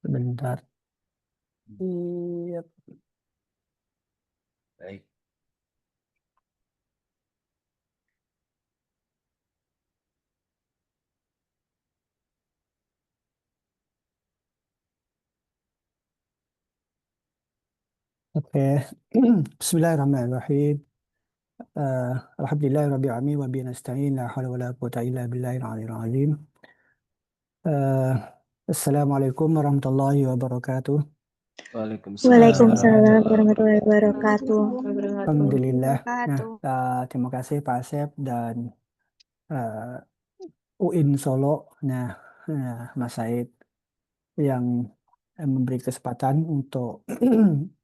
Sebentar. Hmm, Iya. Baik. Oke. Bismillahirrahmanirrahim. Alhamdulillah Rabbil alamin wa bihi nasta'in la haula wala quwata illa billahil aliyyil azim. Eh, Assalamualaikum warahmatullahi wabarakatuh. Waalaikumsalam Eh, Waalaikumsalam warahmatullahi warahmatullahi wabarakatuh. wabarakatuh. Alhamdulillah. Nah, Wabarakatuh. terima kasih Pak Asep dan UIN Solo. Nah, Mas Said yang memberi kesempatan untuk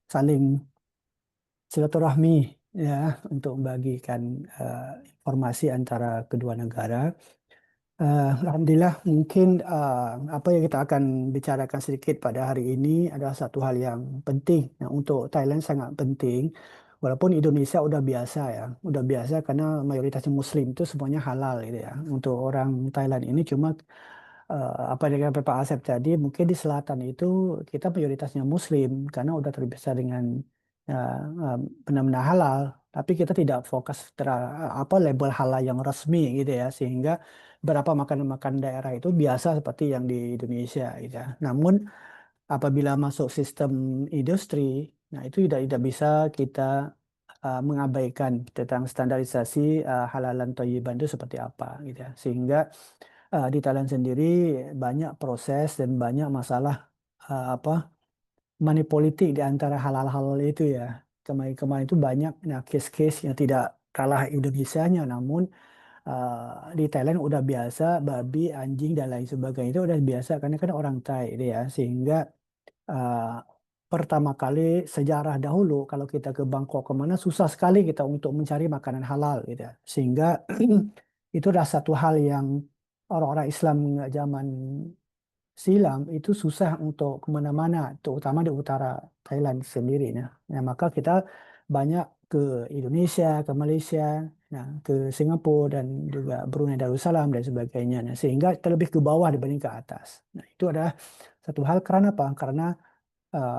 saling silaturahmi ya untuk membagikan informasi antara kedua negara. Alhamdulillah mungkin apa yang kita akan bicarakan sedikit pada hari ini adalah satu hal yang penting. Nah, untuk Thailand sangat penting. Walaupun Indonesia udah biasa ya, udah biasa karena mayoritasnya Muslim itu semuanya halal gitu ya. Untuk orang Thailand ini cuma apa yang dikatakan Pak Asep tadi, mungkin di selatan itu kita mayoritasnya Muslim karena udah terbiasa dengan uh, uh, benar-benar halal. Tapi kita tidak fokus apa label halal yang resmi gitu ya, sehingga berapa makanan-makanan daerah itu biasa seperti yang di Indonesia gitu ya. Namun apabila masuk sistem industri, nah itu tidak bisa kita mengabaikan tentang standarisasi halal dan thayyiban itu seperti apa gitu ya. Sehingga di Thailand sendiri banyak proses dan banyak masalah apa money politik di antara halal-halal itu ya. Kemarin-kemarin itu banyak nah, case-case yang tidak kalah Indonesianya, namun di Thailand udah biasa babi, anjing dan lain sebagainya itu udah biasa karena kan orang Thai itu ya, sehingga uh, pertama kali sejarah dahulu kalau kita ke Bangkok kemana susah sekali kita untuk mencari makanan halal gitu ya. Sehingga itu adalah satu hal yang orang-orang Islam zaman silam itu susah untuk kemana-mana, terutama di utara Thailand sendiri. Nah, maka kita banyak ke Indonesia, ke Malaysia, nah, ke Singapura dan juga Brunei Darussalam dan sebagainya. Nah, sehingga terlebih ke bawah dibanding ke atas. Nah, itu adalah satu hal karena apa? Karena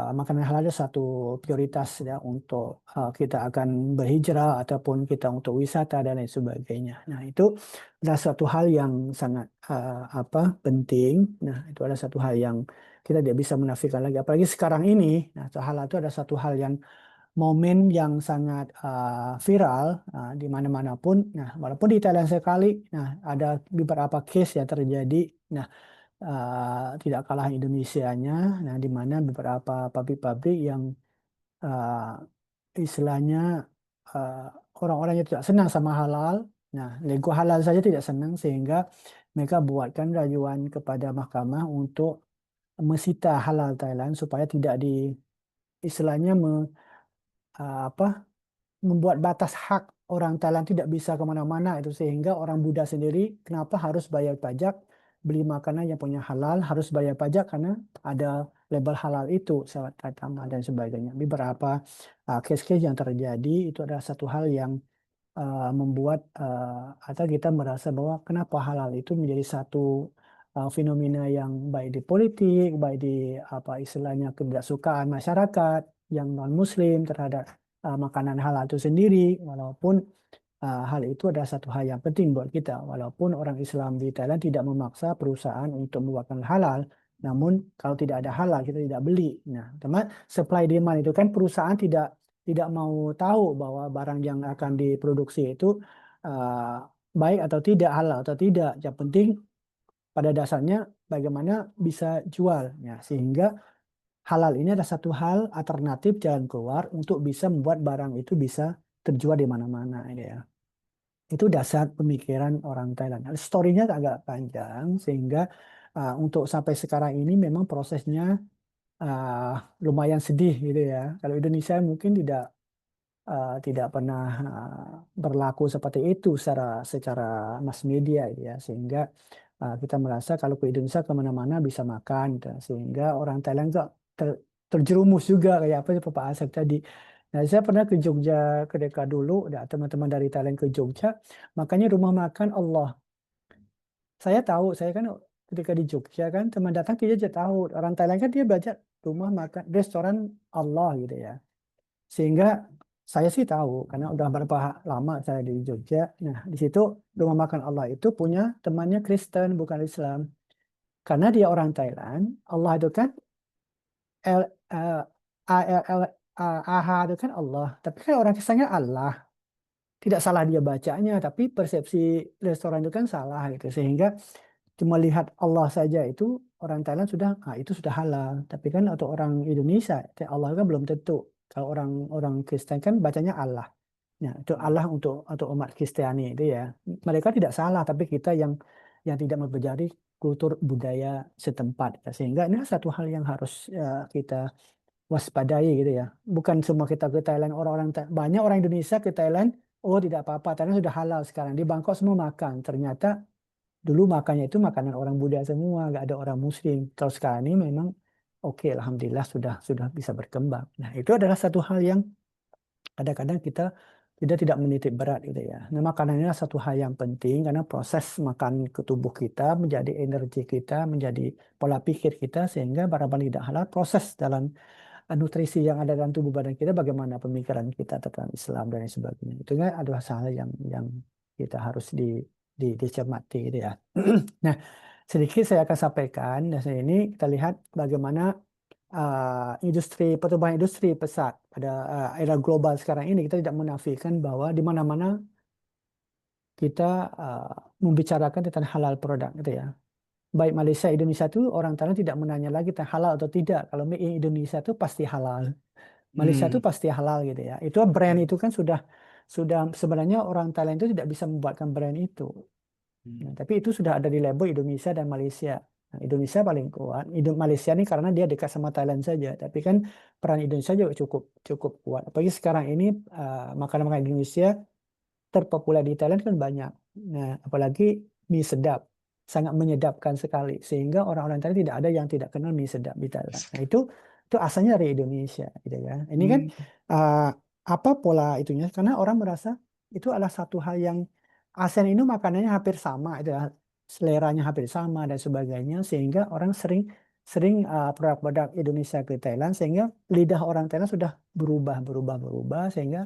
makanan halal itu satu prioritas ya untuk kita akan berhijrah ataupun kita untuk wisata dan lain sebagainya. Nah, itu adalah satu hal yang sangat apa penting. Nah, itu adalah satu hal yang kita tidak bisa menafikan lagi. Apalagi sekarang ini, nah, halal itu ada satu hal yang momen yang sangat viral di mana-mana pun. Nah, walaupun di Thailand sekali, nah ada beberapa case yang terjadi. Nah, tidak kalah Indonesianya, nah di mana beberapa pabrik-pabrik yang istilahnya uh, orang-orang yang tidak senang sama halal, nah lego halal saja tidak senang sehingga mereka buatkan rayuan kepada mahkamah untuk mesita halal Thailand supaya tidak di istilahnya apa membuat batas hak orang Thailand tidak bisa kemana-mana itu sehingga orang Buddha sendiri kenapa harus bayar pajak beli makanan yang punya halal harus bayar pajak karena ada label halal itu salat tama dan sebagainya. Beberapa case-case yang terjadi itu adalah satu hal yang membuat atau kita merasa bahwa kenapa halal itu menjadi satu fenomena yang baik di politik, baik di apa istilahnya ketidaksukaan masyarakat yang non-Muslim terhadap makanan halal itu sendiri, walaupun hal itu adalah satu hal yang penting buat kita. Walaupun orang Islam di Thailand tidak memaksa perusahaan untuk membuatkan halal, namun kalau tidak ada halal kita tidak beli. Nah, teman, supply demand itu kan perusahaan tidak mau tahu bahwa barang yang akan diproduksi itu uh, baik atau tidak, halal atau tidak. Yang penting pada dasarnya bagaimana bisa jual. Ya, sehingga halal ini adalah satu hal alternatif jalan keluar untuk bisa membuat barang itu bisa terjual di mana-mana ini ya. Itu dasar pemikiran orang Thailand. Nah, story-nya agak panjang sehingga untuk sampai sekarang ini memang prosesnya uh, lumayan sedih gitu ya. Kalau Indonesia mungkin tidak pernah berlaku seperti itu secara mass media gitu ya. Sehingga kita merasa kalau ke Indonesia kemana-mana bisa makan gitu. Sehingga orang Thailand kok terjerumus juga kayak apa yang Pak Asep tadi. Nah, saya pernah ke Jogja ketika dulu, ada teman-teman dari Thailand ke Jogja, makanya rumah makan Allah. Saya tahu, saya kan ketika di Jogja kan teman datang dia aja tahu orang Thailand kan dia belajar rumah makan restoran Allah gitu ya. Sehingga saya sih tahu karena udah berapa lama saya di Jogja. Nah, di situ rumah makan Allah itu punya temannya Kristen bukan Islam. Karena dia orang Thailand, Allah itu kan L, A L A H itu kan Allah. Tapi kan orang Kristennya Allah. Tidak salah dia bacanya, tapi persepsi restoran itu kan salah gitu. Sehingga cuma lihat Allah saja itu orang Thailand sudah itu sudah halal. Tapi kan untuk orang Indonesia Allah kan belum tentu. Kalau orang orang Kristen kan bacanya Allah. Nah, itu Allah untuk umat Kristiani itu ya. Mereka tidak salah, tapi kita yang tidak mempelajari kultur budaya setempat. Sehingga ini satu hal yang harus kita waspadai gitu ya. Bukan semua kita ke Thailand, banyak orang Indonesia ke Thailand, oh tidak apa-apa, Thailand sudah halal sekarang. Di Bangkok semua makan. Ternyata dulu makannya itu makanan orang Buddha semua, nggak ada orang Muslim. Kalau sekarang ini memang oke, alhamdulillah sudah bisa berkembang. Nah, itu adalah satu hal yang kadang-kadang kita tidak menitik berat gitu ya. Nah, makanan ini adalah satu hal yang penting karena proses makan ke tubuh kita menjadi energi kita, menjadi pola pikir kita sehingga barangkali tidak halal proses dalam nutrisi yang ada dalam tubuh badan kita, bagaimana pemikiran kita tentang Islam dan lain sebagainya. Itu kan adalah hal yang kita harus dicermati gitu ya. Nah, sedikit saya akan sampaikan. Dan ini kita lihat bagaimana pertumbuhan industri pesat pada era global sekarang ini. Kita tidak menafikan bahwa di mana-mana kita uh, membicarakan tentang halal produk gitu ya. Baik Malaysia, Indonesia itu orang Thailand tidak menanya lagi tentang halal atau tidak. Kalau made in Indonesia itu pasti halal. Malaysia itu Hmm. pasti halal gitu ya. Itu brand itu kan sudah sebenarnya orang Thailand itu tidak bisa membuatkan brand itu. Nah, Hmm. tapi itu sudah ada di label Indonesia dan Malaysia. Nah, Indonesia paling kuat. Malaysia ini karena dia dekat sama Thailand saja. Tapi kan peran Indonesia juga cukup cukup kuat. Apalagi sekarang ini makanan-makanan Indonesia terpopuler di Thailand kan banyak. Nah, apalagi mie sedap. Sangat menyedapkan sekali. Sehingga orang-orang Thailand tidak ada yang tidak kenal mie sedap di Thailand. Nah, itu asalnya dari Indonesia. Gitu ya. Ini kan Hmm. uh, apa pola itunya? Karena orang merasa itu adalah satu hal yang ASEAN itu makanannya hampir sama. Itu ya. Seleranya hampir sama dan sebagainya. Sehingga orang sering sering produk-produk Indonesia ke Thailand. Sehingga lidah orang Thailand sudah berubah. Sehingga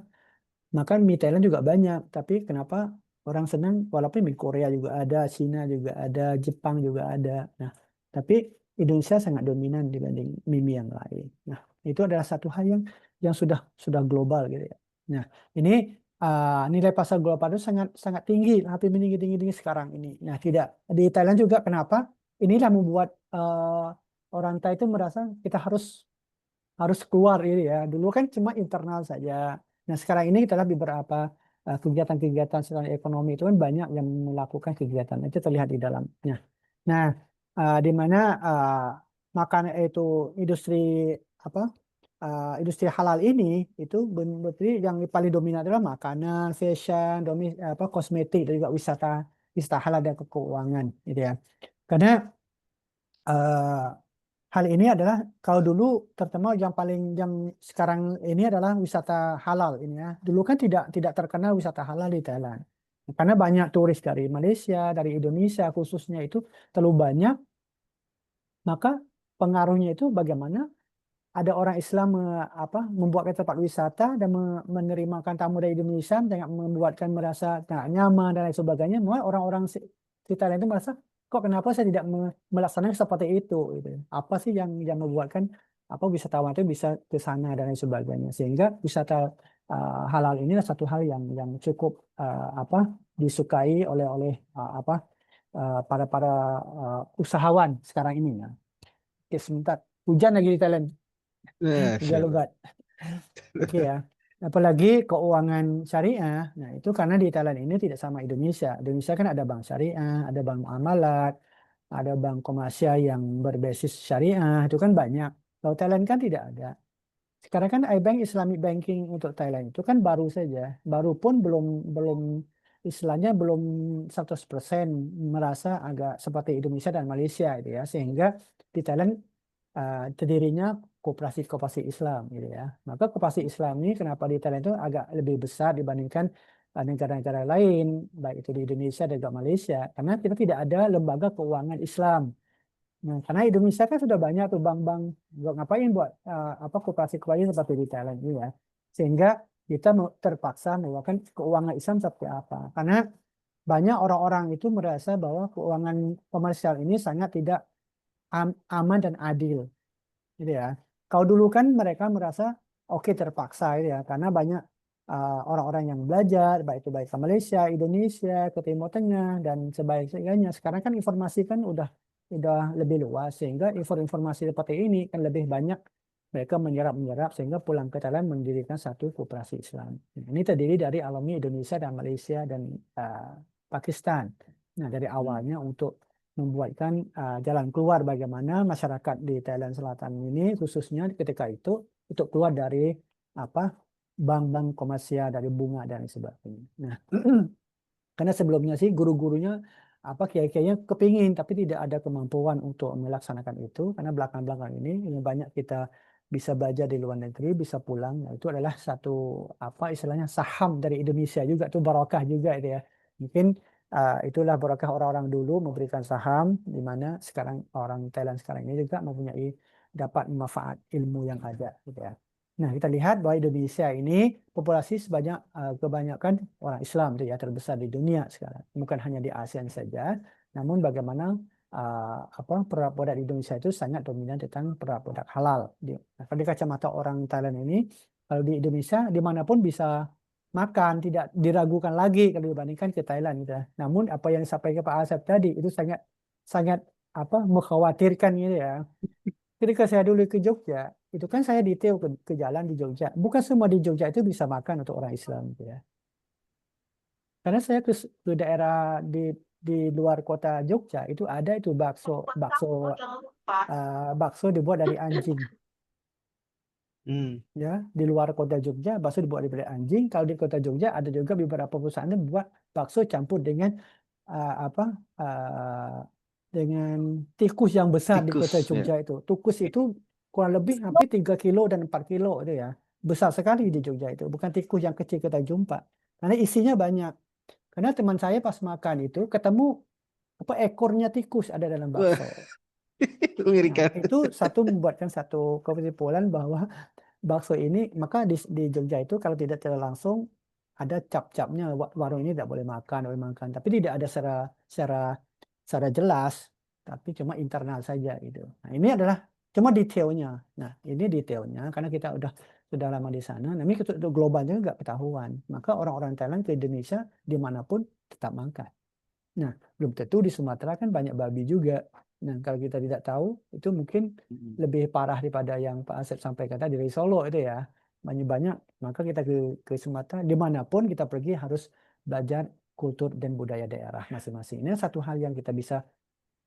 maka mie Thailand juga banyak, tapi kenapa orang senang walaupun mie Korea juga ada, Cina juga ada, Jepang juga ada. Nah, tapi Indonesia sangat dominan dibanding mie yang lain. Nah, itu adalah satu hal yang sudah global gitu ya. Nah, ini nilai pasar global itu sangat sangat tinggi, hampir tinggi tinggi tinggi sekarang ini. Nah, tidak di Thailand juga kenapa? Inilah membuat orang Thai itu merasa kita harus harus keluar ini ya. Dulu kan cuma internal saja. Nah, sekarang ini kita lihat beberapa kegiatan-kegiatan secara ekonomi itu kan banyak yang melakukan kegiatan. Itu terlihat di dalamnya. Nah, di mana makanan itu industri apa industri halal ini itu berarti yang paling dominan adalah makanan, fashion, kosmetik dan juga wisata halal dan keuangan gitu ya. Karena eh, hal ini adalah kalau dulu terutama yang sekarang ini adalah wisata halal ini ya. Dulu kan tidak terkenal wisata halal di Thailand. Karena banyak turis dari Malaysia, dari Indonesia khususnya itu terlalu banyak, maka pengaruhnya itu bagaimana ada orang Islam membuatkan tempat wisata dan menerimakan tamu dari Indonesia dengan membuatkan merasa nyaman dan lain sebagainya. Maka orang-orang di Thailand itu merasa kok kenapa saya tidak melaksanakan seperti itu gitu. Apa sih yang membuatkan wisatawan itu bisa ke sana dan lain sebagainya. Sehingga wisata halal ini adalah satu hal yang cukup disukai oleh para para usahawan sekarang ini ya. Oke, sebentar. Hujan lagi di Thailand. Tiga Masya Allah. lebat. Oke ya. Apalagi keuangan syariah. Nah, itu karena di Thailand ini tidak sama Indonesia. Indonesia kan ada bank syariah, ada bank muamalat, ada bank komersial yang berbasis syariah. Itu kan banyak. Kalau Thailand kan tidak ada. Sekarang kan iBank Islamic Banking untuk Thailand itu kan baru saja. Baru pun belum belum istilahnya belum 100% merasa agak seperti Indonesia dan Malaysia gitu ya. Sehingga di Thailand terdirinya koperasi-koperasi Islam gitu ya. Maka koperasi Islam ini kenapa di Thailand itu agak lebih besar dibandingkan negara-negara lain, baik itu di Indonesia dan juga Malaysia, karena kita tidak ada lembaga keuangan Islam Nah, karena Indonesia kan sudah banyak tuh bank-bank buat ngapain buat apa koperasi-koperasi seperti di Thailand ini ya. Sehingga kita terpaksa melakukan keuangan Islam seperti apa. Karena banyak orang-orang itu merasa bahwa keuangan komersial ini sangat tidak aman dan adil gitu ya. Kalau dulu kan mereka merasa oke terpaksa gitu ya, karena banyak orang-orang yang belajar, baik itu baik ke Malaysia, Indonesia, ke Timur Tengah dan sebagainya. Sekarang kan informasi kan udah lebih luas sehingga informasi seperti ini kan lebih banyak mereka menyerap sehingga pulang ke Thailand mendirikan satu koperasi Islam. Ini terdiri dari alumni Indonesia dan Malaysia dan Pakistan. Nah, dari Hmm. awalnya untuk membuatkan jalan keluar bagaimana masyarakat di Thailand Selatan ini khususnya ketika itu untuk keluar dari apa bank-bank komersial dari bunga dan sebagainya. Nah, karena sebelumnya sih guru-gurunya apa kiai-kiainya kepingin tapi tidak ada kemampuan untuk melaksanakan itu karena belakang-belakang ini yang banyak kita bisa belajar di luar negeri bisa pulang. Nah, itu adalah satu apa istilahnya saham dari Indonesia juga tuh barokah juga itu ya. Mungkin itulah barokah orang-orang dulu memberikan saham di mana sekarang orang Thailand sekarang ini juga mempunyai dapat manfaat ilmu yang ada gitu ya. Nah, kita lihat bahwa Indonesia ini populasi sebanyak kebanyakan orang Islam itu ya terbesar di dunia sekarang. Bukan hanya di ASEAN saja, namun bagaimana apa produk-produk di Indonesia itu sangat dominan tentang produk-produk halal. Nah, kalau di kacamata orang Thailand ini, kalau di Indonesia dimanapun bisa makan, tidak diragukan lagi kalau dibandingkan ke Thailand gitu ya. Namun apa yang disampaikan Pak Asep tadi itu sangat sangat apa mengkhawatirkan gitu ya. Ketika saya dulu ke Jogja, itu kan saya detail ke jalan di Jogja. Bukan semua di Jogja itu bisa makan untuk orang Islam gitu ya. Karena saya ke daerah di luar kota Jogja itu ada itu bakso bakso bakso dibuat dari anjing Hmm. ya di luar kota Jogja bakso dibuat dari anjing. Kalau di kota Jogja ada juga beberapa perusahaan yang buat bakso campur dengan apa dengan tikus yang besar di kota Tikus ya. Jogja itu. Tikus itu kurang lebih hampir 3 kilo dan 4 kilo itu ya. Besar sekali di Jogja itu. Bukan tikus yang kecil kita jumpa. Karena isinya banyak. Karena teman saya pas makan itu ketemu apa ekornya tikus ada dalam Wah, bakso. Nah, mengerikan. itu satu membuatkan satu kesimpulan bahwa bakso ini maka di Jogja itu kalau tidak secara langsung ada cap-capnya warung ini tidak boleh makan tapi tidak ada secara secara jelas tapi cuma internal saja gitu. Nah, ini adalah cuma detailnya. Nah, ini detailnya karena kita sudah lama di sana. Nah, ini untuk globalnya nggak ketahuan. Maka orang-orang Thailand ke Indonesia dimanapun tetap makan. Nah, belum tentu di Sumatera kan banyak babi juga. Nah, kalau kita tidak tahu, itu mungkin Hmm. lebih parah daripada yang Pak Asep sampaikan tadi dari Solo itu ya. Banyak-banyak, maka kita ke Sumatera, dimanapun kita pergi harus belajar kultur dan budaya daerah masing-masing. Ini satu hal yang kita bisa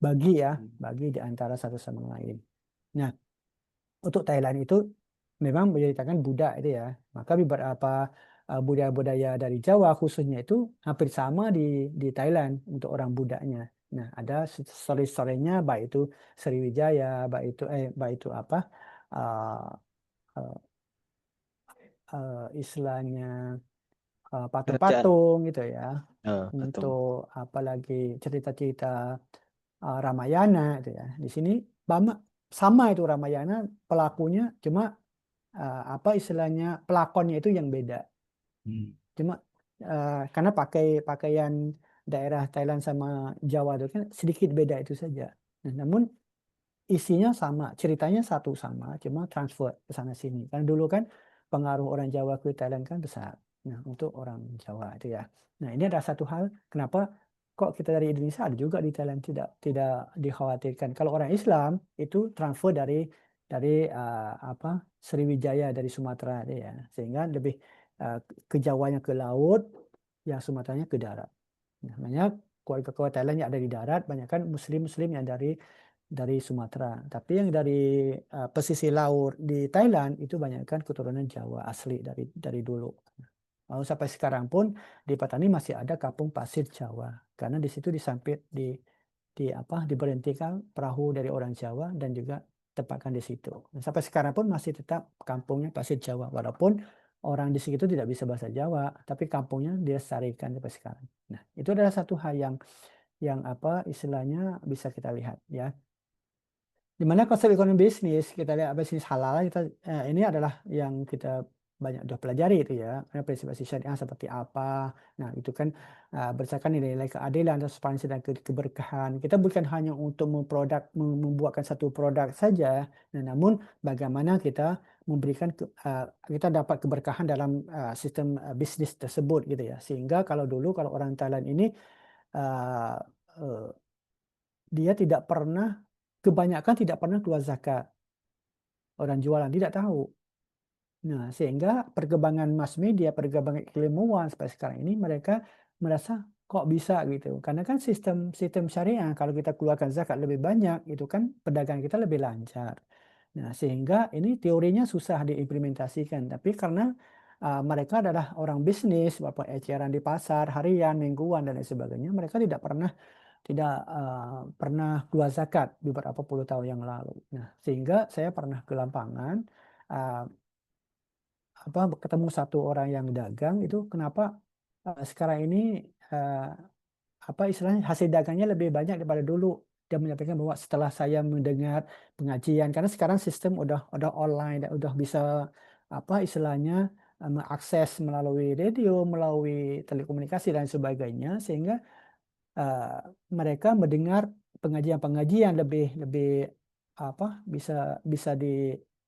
bagi ya, bagi di antara satu sama lain. Nah, untuk Thailand itu memang menceritakan Buddha itu ya. Maka beberapa budaya-budaya dari Jawa khususnya itu hampir sama di Thailand untuk orang Buddhanya. Nah, ada story-storynya baik itu Sriwijaya, baik itu apa uh, uh, istilahnya Kerajaan. patung-patung gitu ya. Patung. Untuk apalagi cerita-cerita Ramayana itu ya. Di sini Bama sama itu Ramayana pelakunya cuma apa istilahnya pelakonnya itu yang beda. Hmm. Cuma karena pakai pakaian daerah Thailand sama Jawa itu kan sedikit beda itu saja. Nah, namun isinya sama, ceritanya satu sama, cuma transfer ke sana sini. Karena dulu kan pengaruh orang Jawa ke Thailand kan besar. Nah, untuk orang Jawa itu ya. Nah, ini ada satu hal kenapa kok kita dari Indonesia ada juga di Thailand tidak tidak dikhawatirkan. Kalau orang Islam itu transfer dari apa Sriwijaya dari Sumatera itu ya. Sehingga lebih uh, ke Jawanya ke laut, yang Sumateranya ke darat. Nah, banyak keluarga-keluarga Thailand yang ada di darat, banyak kan Muslim-Muslim yang dari Sumatera. Tapi yang dari pesisir laut di Thailand itu banyak kan keturunan Jawa asli dari dulu. Lalu sampai sekarang pun di Patani masih ada kampung pasir Jawa karena di situ disampit di apa diberhentikan perahu dari orang Jawa dan juga tempatkan di situ. Dan sampai sekarang pun masih tetap kampungnya pasir Jawa walaupun orang di situ tidak bisa bahasa Jawa, tapi kampungnya dilestarikan sampai sekarang. Nah, itu adalah satu hal yang apa istilahnya bisa kita lihat ya. Dimana konsep ekonomi bisnis, kita lihat bisnis halal, ini adalah yang kita banyak udah pelajari itu ya, karena prinsip syariah seperti apa. Nah itu kan berdasarkan nilai-nilai keadilan, transparansi dan keberkahan. Kita bukan hanya untuk membuatkan satu produk saja, nah, namun bagaimana kita memberikan kita dapat keberkahan dalam sistem bisnis tersebut gitu ya. Sehingga kalau dulu kalau orang Thailand ini uh, uh, dia tidak pernah, kebanyakan tidak pernah keluar zakat. Orang jualan tidak tahu. Nah, sehingga perkembangan mass media, perkembangan keilmuan sampai sekarang ini mereka merasa kok bisa gitu. Karena kan sistem sistem syariah kalau kita keluarkan zakat lebih banyak itu kan pedagang kita lebih lancar. Nah, sehingga ini teorinya susah diimplementasikan, tapi karena mereka adalah orang bisnis, bapak eceran di pasar, harian, mingguan dan lain sebagainya, mereka tidak pernah keluar zakat beberapa puluh tahun yang lalu. Nah, sehingga saya pernah ke lapangan, uh, ketemu satu orang yang dagang itu kenapa sekarang ini uh, istilahnya hasil dagangnya lebih banyak daripada dulu. Dia menyampaikan bahwa setelah saya mendengar pengajian, karena sekarang sistem udah online, dan udah bisa istilahnya mengakses melalui radio, melalui telekomunikasi dan sebagainya, sehingga eh, mereka mendengar pengajian-pengajian lebih lebih apa bisa bisa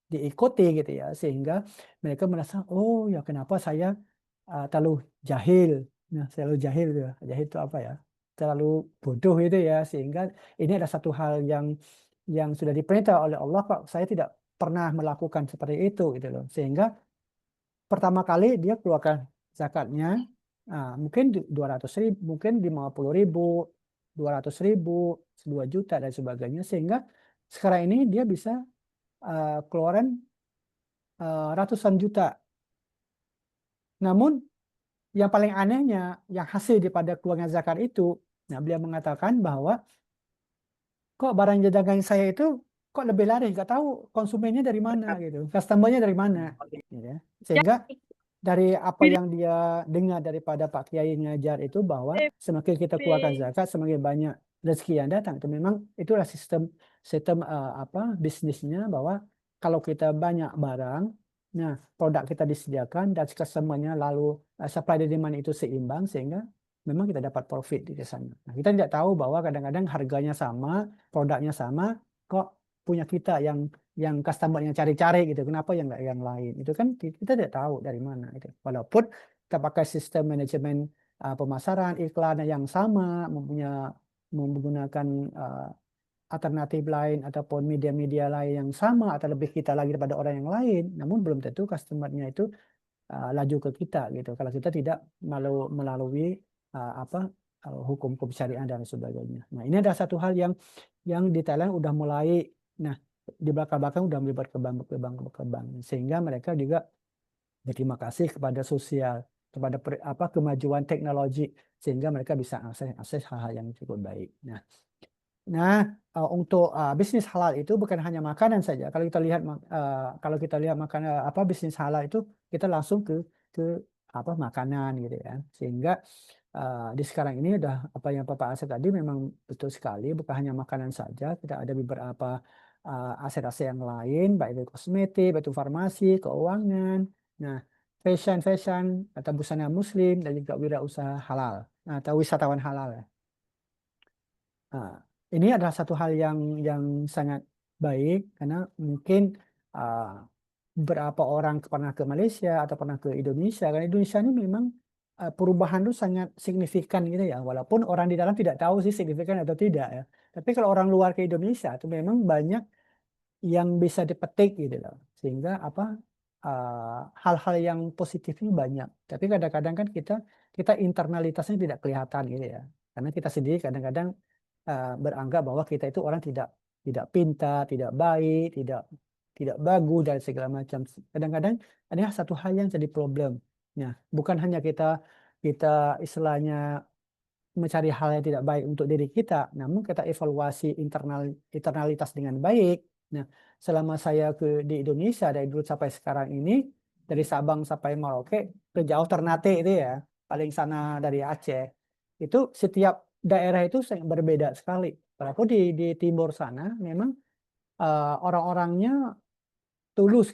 diikuti gitu ya, sehingga mereka merasa oh ya kenapa saya terlalu jahil. Nah, terlalu jahil itu ya. Jahil itu apa ya, terlalu bodoh itu ya, sehingga ini ada satu hal yang sudah diperintah oleh Allah kok saya tidak pernah melakukan seperti itu gitu loh, sehingga pertama kali dia keluarkan zakatnya, mungkin 200.000, mungkin 50.000, 200.000, 2 juta dan sebagainya, sehingga sekarang ini dia bisa keluaran ratusan juta. Namun yang paling anehnya, yang hasil daripada keluarnya zakat itu, nah beliau mengatakan bahwa kok barang dagangan saya itu kok lebih laris, nggak tahu konsumennya dari mana gitu, customernya dari mana, gitu ya. Sehingga dari apa yang dia dengar daripada Pak Kiai ngajar itu bahwa semakin kita keluarkan zakat, semakin banyak rezeki yang datang. Itu memang itulah sistem sistem bisnisnya, bahwa kalau kita banyak barang, nah produk kita disediakan dan customernya lalu supply dan demand itu seimbang, sehingga memang kita dapat profit di sana. Nah, kita tidak tahu bahwa kadang-kadang harganya sama, produknya sama, kok punya kita yang customer yang cari-cari gitu, kenapa yang nggak yang lain, itu kan kita tidak tahu dari mana itu, walaupun kita pakai sistem manajemen pemasaran iklan yang sama, menggunakan uh, alternatif lain ataupun media-media lain yang sama atau lebih kita lagi daripada orang yang lain, namun belum tentu customernya itu laju ke kita gitu kalau kita tidak melalui apa hukum-hukum syariah dan sebagainya. Nah, ini ada satu hal yang di Thailand udah mulai, nah di belakang-belakang udah mulai berkembang, sehingga mereka juga berterima kasih kepada sosial, kepada kemajuan teknologi, sehingga mereka bisa akses hal-hal yang cukup baik. Nah, untuk bisnis halal itu bukan hanya makanan saja. Kalau kita lihat makan bisnis halal itu kita langsung ke makanan gitu ya. Sehingga di sekarang ini udah apa yang Bapak Asep tadi memang betul sekali, bukan hanya makanan saja. Kita ada beberapa aset-aset yang lain, baik itu kosmetik, baik itu farmasi, keuangan, nah fashion atau busana muslim, dan juga wirausaha halal, atau wisatawan halal ya. Nah, ini adalah satu hal yang sangat baik, karena mungkin uh, beberapa orang pernah ke Malaysia atau pernah ke Indonesia. Karena Indonesia ini memang perubahan itu sangat signifikan gitu ya. Walaupun orang di dalam tidak tahu sih signifikan atau tidak ya. Tapi kalau orang luar ke Indonesia itu memang banyak yang bisa dipetik gitu loh. Sehingga hal-hal yang positifnya banyak. Tapi kadang-kadang kan kita kita internalitasnya tidak kelihatan gitu ya. Karena kita sendiri kadang-kadang beranggap bahwa kita itu orang tidak tidak pintar, tidak baik, tidak tidak bagus dan segala macam. Kadang-kadang ada satu hal yang jadi problem. Nah, bukan hanya kita kita istilahnya mencari hal yang tidak baik untuk diri kita, namun kita evaluasi internalitas dengan baik. Nah, selama saya di Indonesia dari dulu sampai sekarang ini, dari Sabang sampai Merauke, ke jauh Ternate itu ya, paling sana dari Aceh, itu setiap daerah itu sangat berbeda sekali. Walaupun di timur sana memang orang-orangnya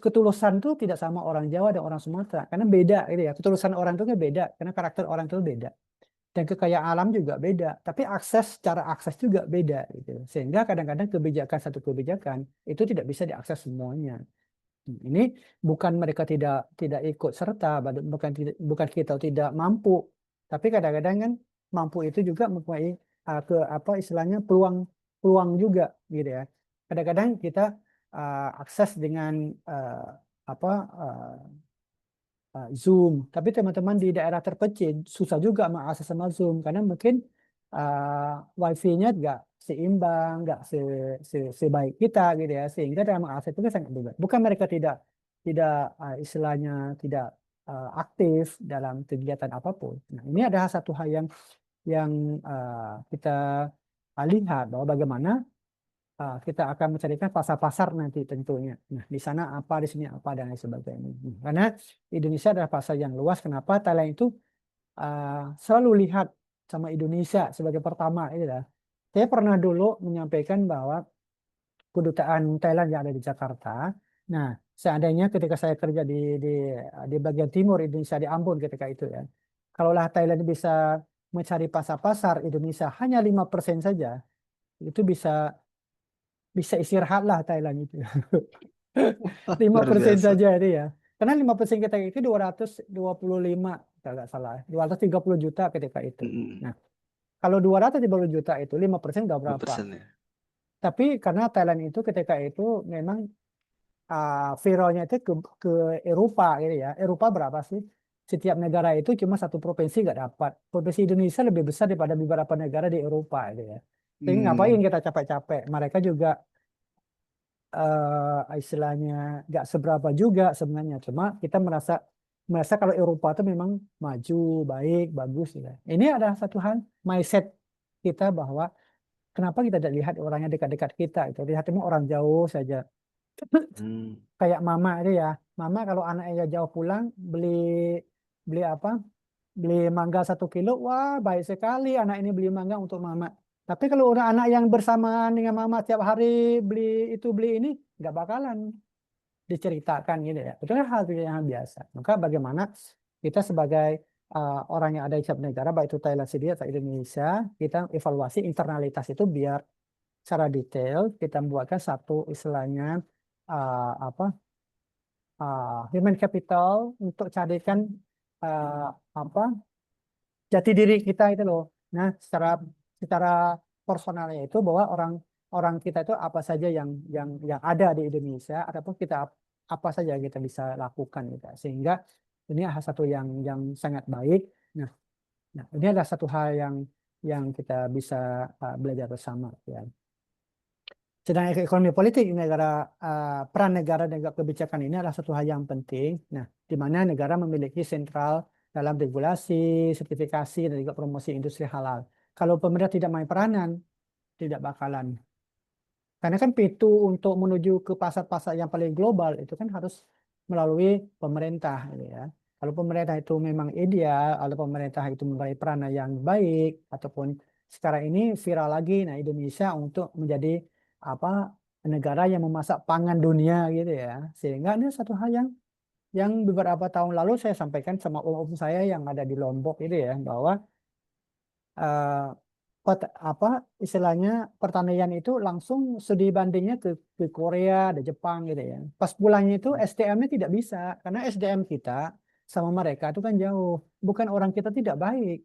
ketulusan tuh tidak sama orang Jawa dan orang Sumatera karena beda gitu ya. Ketulusan orang itu kan beda karena karakter orang itu beda dan kekayaan alam juga beda. Tapi cara akses juga beda gitu. Sehingga kadang-kadang satu kebijakan itu tidak bisa diakses semuanya. Ini bukan mereka tidak tidak ikut serta, bukan kita tidak mampu, tapi kadang-kadang kan mampu itu juga mempunyai ke apa istilahnya peluang peluang juga gitu ya. Kadang-kadang kita akses dengan uh, apa uh, Zoom, tapi teman-teman di daerah terpencil susah juga mengakses sama Zoom karena mungkin wifi-nya nggak seimbang, nggak sebaik kita gitu ya, sehingga dalam mengakses itu kan sangat berat. Bukan mereka tidak tidak istilahnya tidak aktif dalam kegiatan apapun. Nah, ini adalah satu hal yang kita lihat bahwa bagaimana kita akan mencarikan pasar-pasar nanti tentunya. Nah, di sana apa, di sini apa, dan lain sebagainya. Karena Indonesia adalah pasar yang luas. Kenapa Thailand itu selalu lihat sama Indonesia sebagai pertama ini lah. Saya pernah dulu menyampaikan bahwa kedutaan Thailand yang ada di Jakarta. Nah, seandainya ketika saya kerja di bagian timur Indonesia di Ambon ketika itu ya, kalaulah Thailand bisa mencari pasar-pasar Indonesia hanya 5% saja, itu bisa bisa istirahat lah Thailand itu. lima Luar persen biasa. saja itu ya. Karena 5% kita itu 225, kalau nggak salah. 230 juta ketika itu. Mm-mm. Nah, kalau 230 juta itu 5% udah berapa? 5% ya. Tapi karena Thailand itu ketika itu memang viralnya itu ke Eropa gitu ya. Eropa berapa sih? Setiap negara itu cuma satu provinsi nggak dapat. Provinsi Indonesia lebih besar daripada beberapa negara di Eropa gitu ya. Jadi ngapain Hmm. kita capek-capek? Mereka juga istilahnya nggak seberapa juga sebenarnya. Cuma kita merasa merasa kalau Eropa itu memang maju, baik, bagus. Gitu. Ini adalah satu hal mindset kita bahwa kenapa kita tidak lihat orangnya dekat-dekat kita. Itu lihat cuma orang jauh saja. Hmm. Kayak mama itu ya. Mama kalau anaknya jauh pulang beli beli apa? Beli mangga 1 kilo, wah baik sekali anak ini beli mangga untuk mama. Tapi kalau udah anak yang bersamaan dengan mama tiap hari beli itu beli ini, nggak bakalan diceritakan gitu ya. Itu kan hal yang biasa. Maka bagaimana kita sebagai orang yang ada di setiap negara, baik itu Thailand sendiri atau Indonesia, kita evaluasi internalitas itu biar secara detail kita membuatkan satu istilahnya apa human capital untuk carikan uh, apa jati diri kita itu loh. Nah, secara personalnya itu bahwa orang orang kita itu apa saja yang ada di Indonesia ataupun kita apa saja yang kita bisa lakukan gitu. Sehingga ini adalah satu yang sangat baik. Nah, ini adalah satu hal yang kita bisa belajar bersama ya. Sedangkan ekonomi politik di negara peran negara dan juga kebijakan ini adalah satu hal yang penting. Nah, di mana negara memiliki sentral dalam regulasi, sertifikasi, dan juga promosi industri halal. Kalau pemerintah tidak main peranan, tidak bakalan. Karena kan pintu untuk menuju ke pasar-pasar yang paling global itu kan harus melalui pemerintah, gitu ya. Kalau pemerintah itu memang ideal, kalau pemerintah itu memberi peranan yang baik, ataupun sekarang ini viral lagi, nah Indonesia untuk menjadi apa negara yang memasak pangan dunia gitu ya. Sehingga ini satu hal yang beberapa tahun lalu saya sampaikan sama om saya yang ada di Lombok itu ya, bahwa eh, apa istilahnya pertanian itu langsung studi bandingnya ke Korea, ada Jepang gitu ya. Pas pulangnya itu SDM-nya tidak bisa karena SDM kita sama mereka itu kan jauh. Bukan orang kita tidak baik,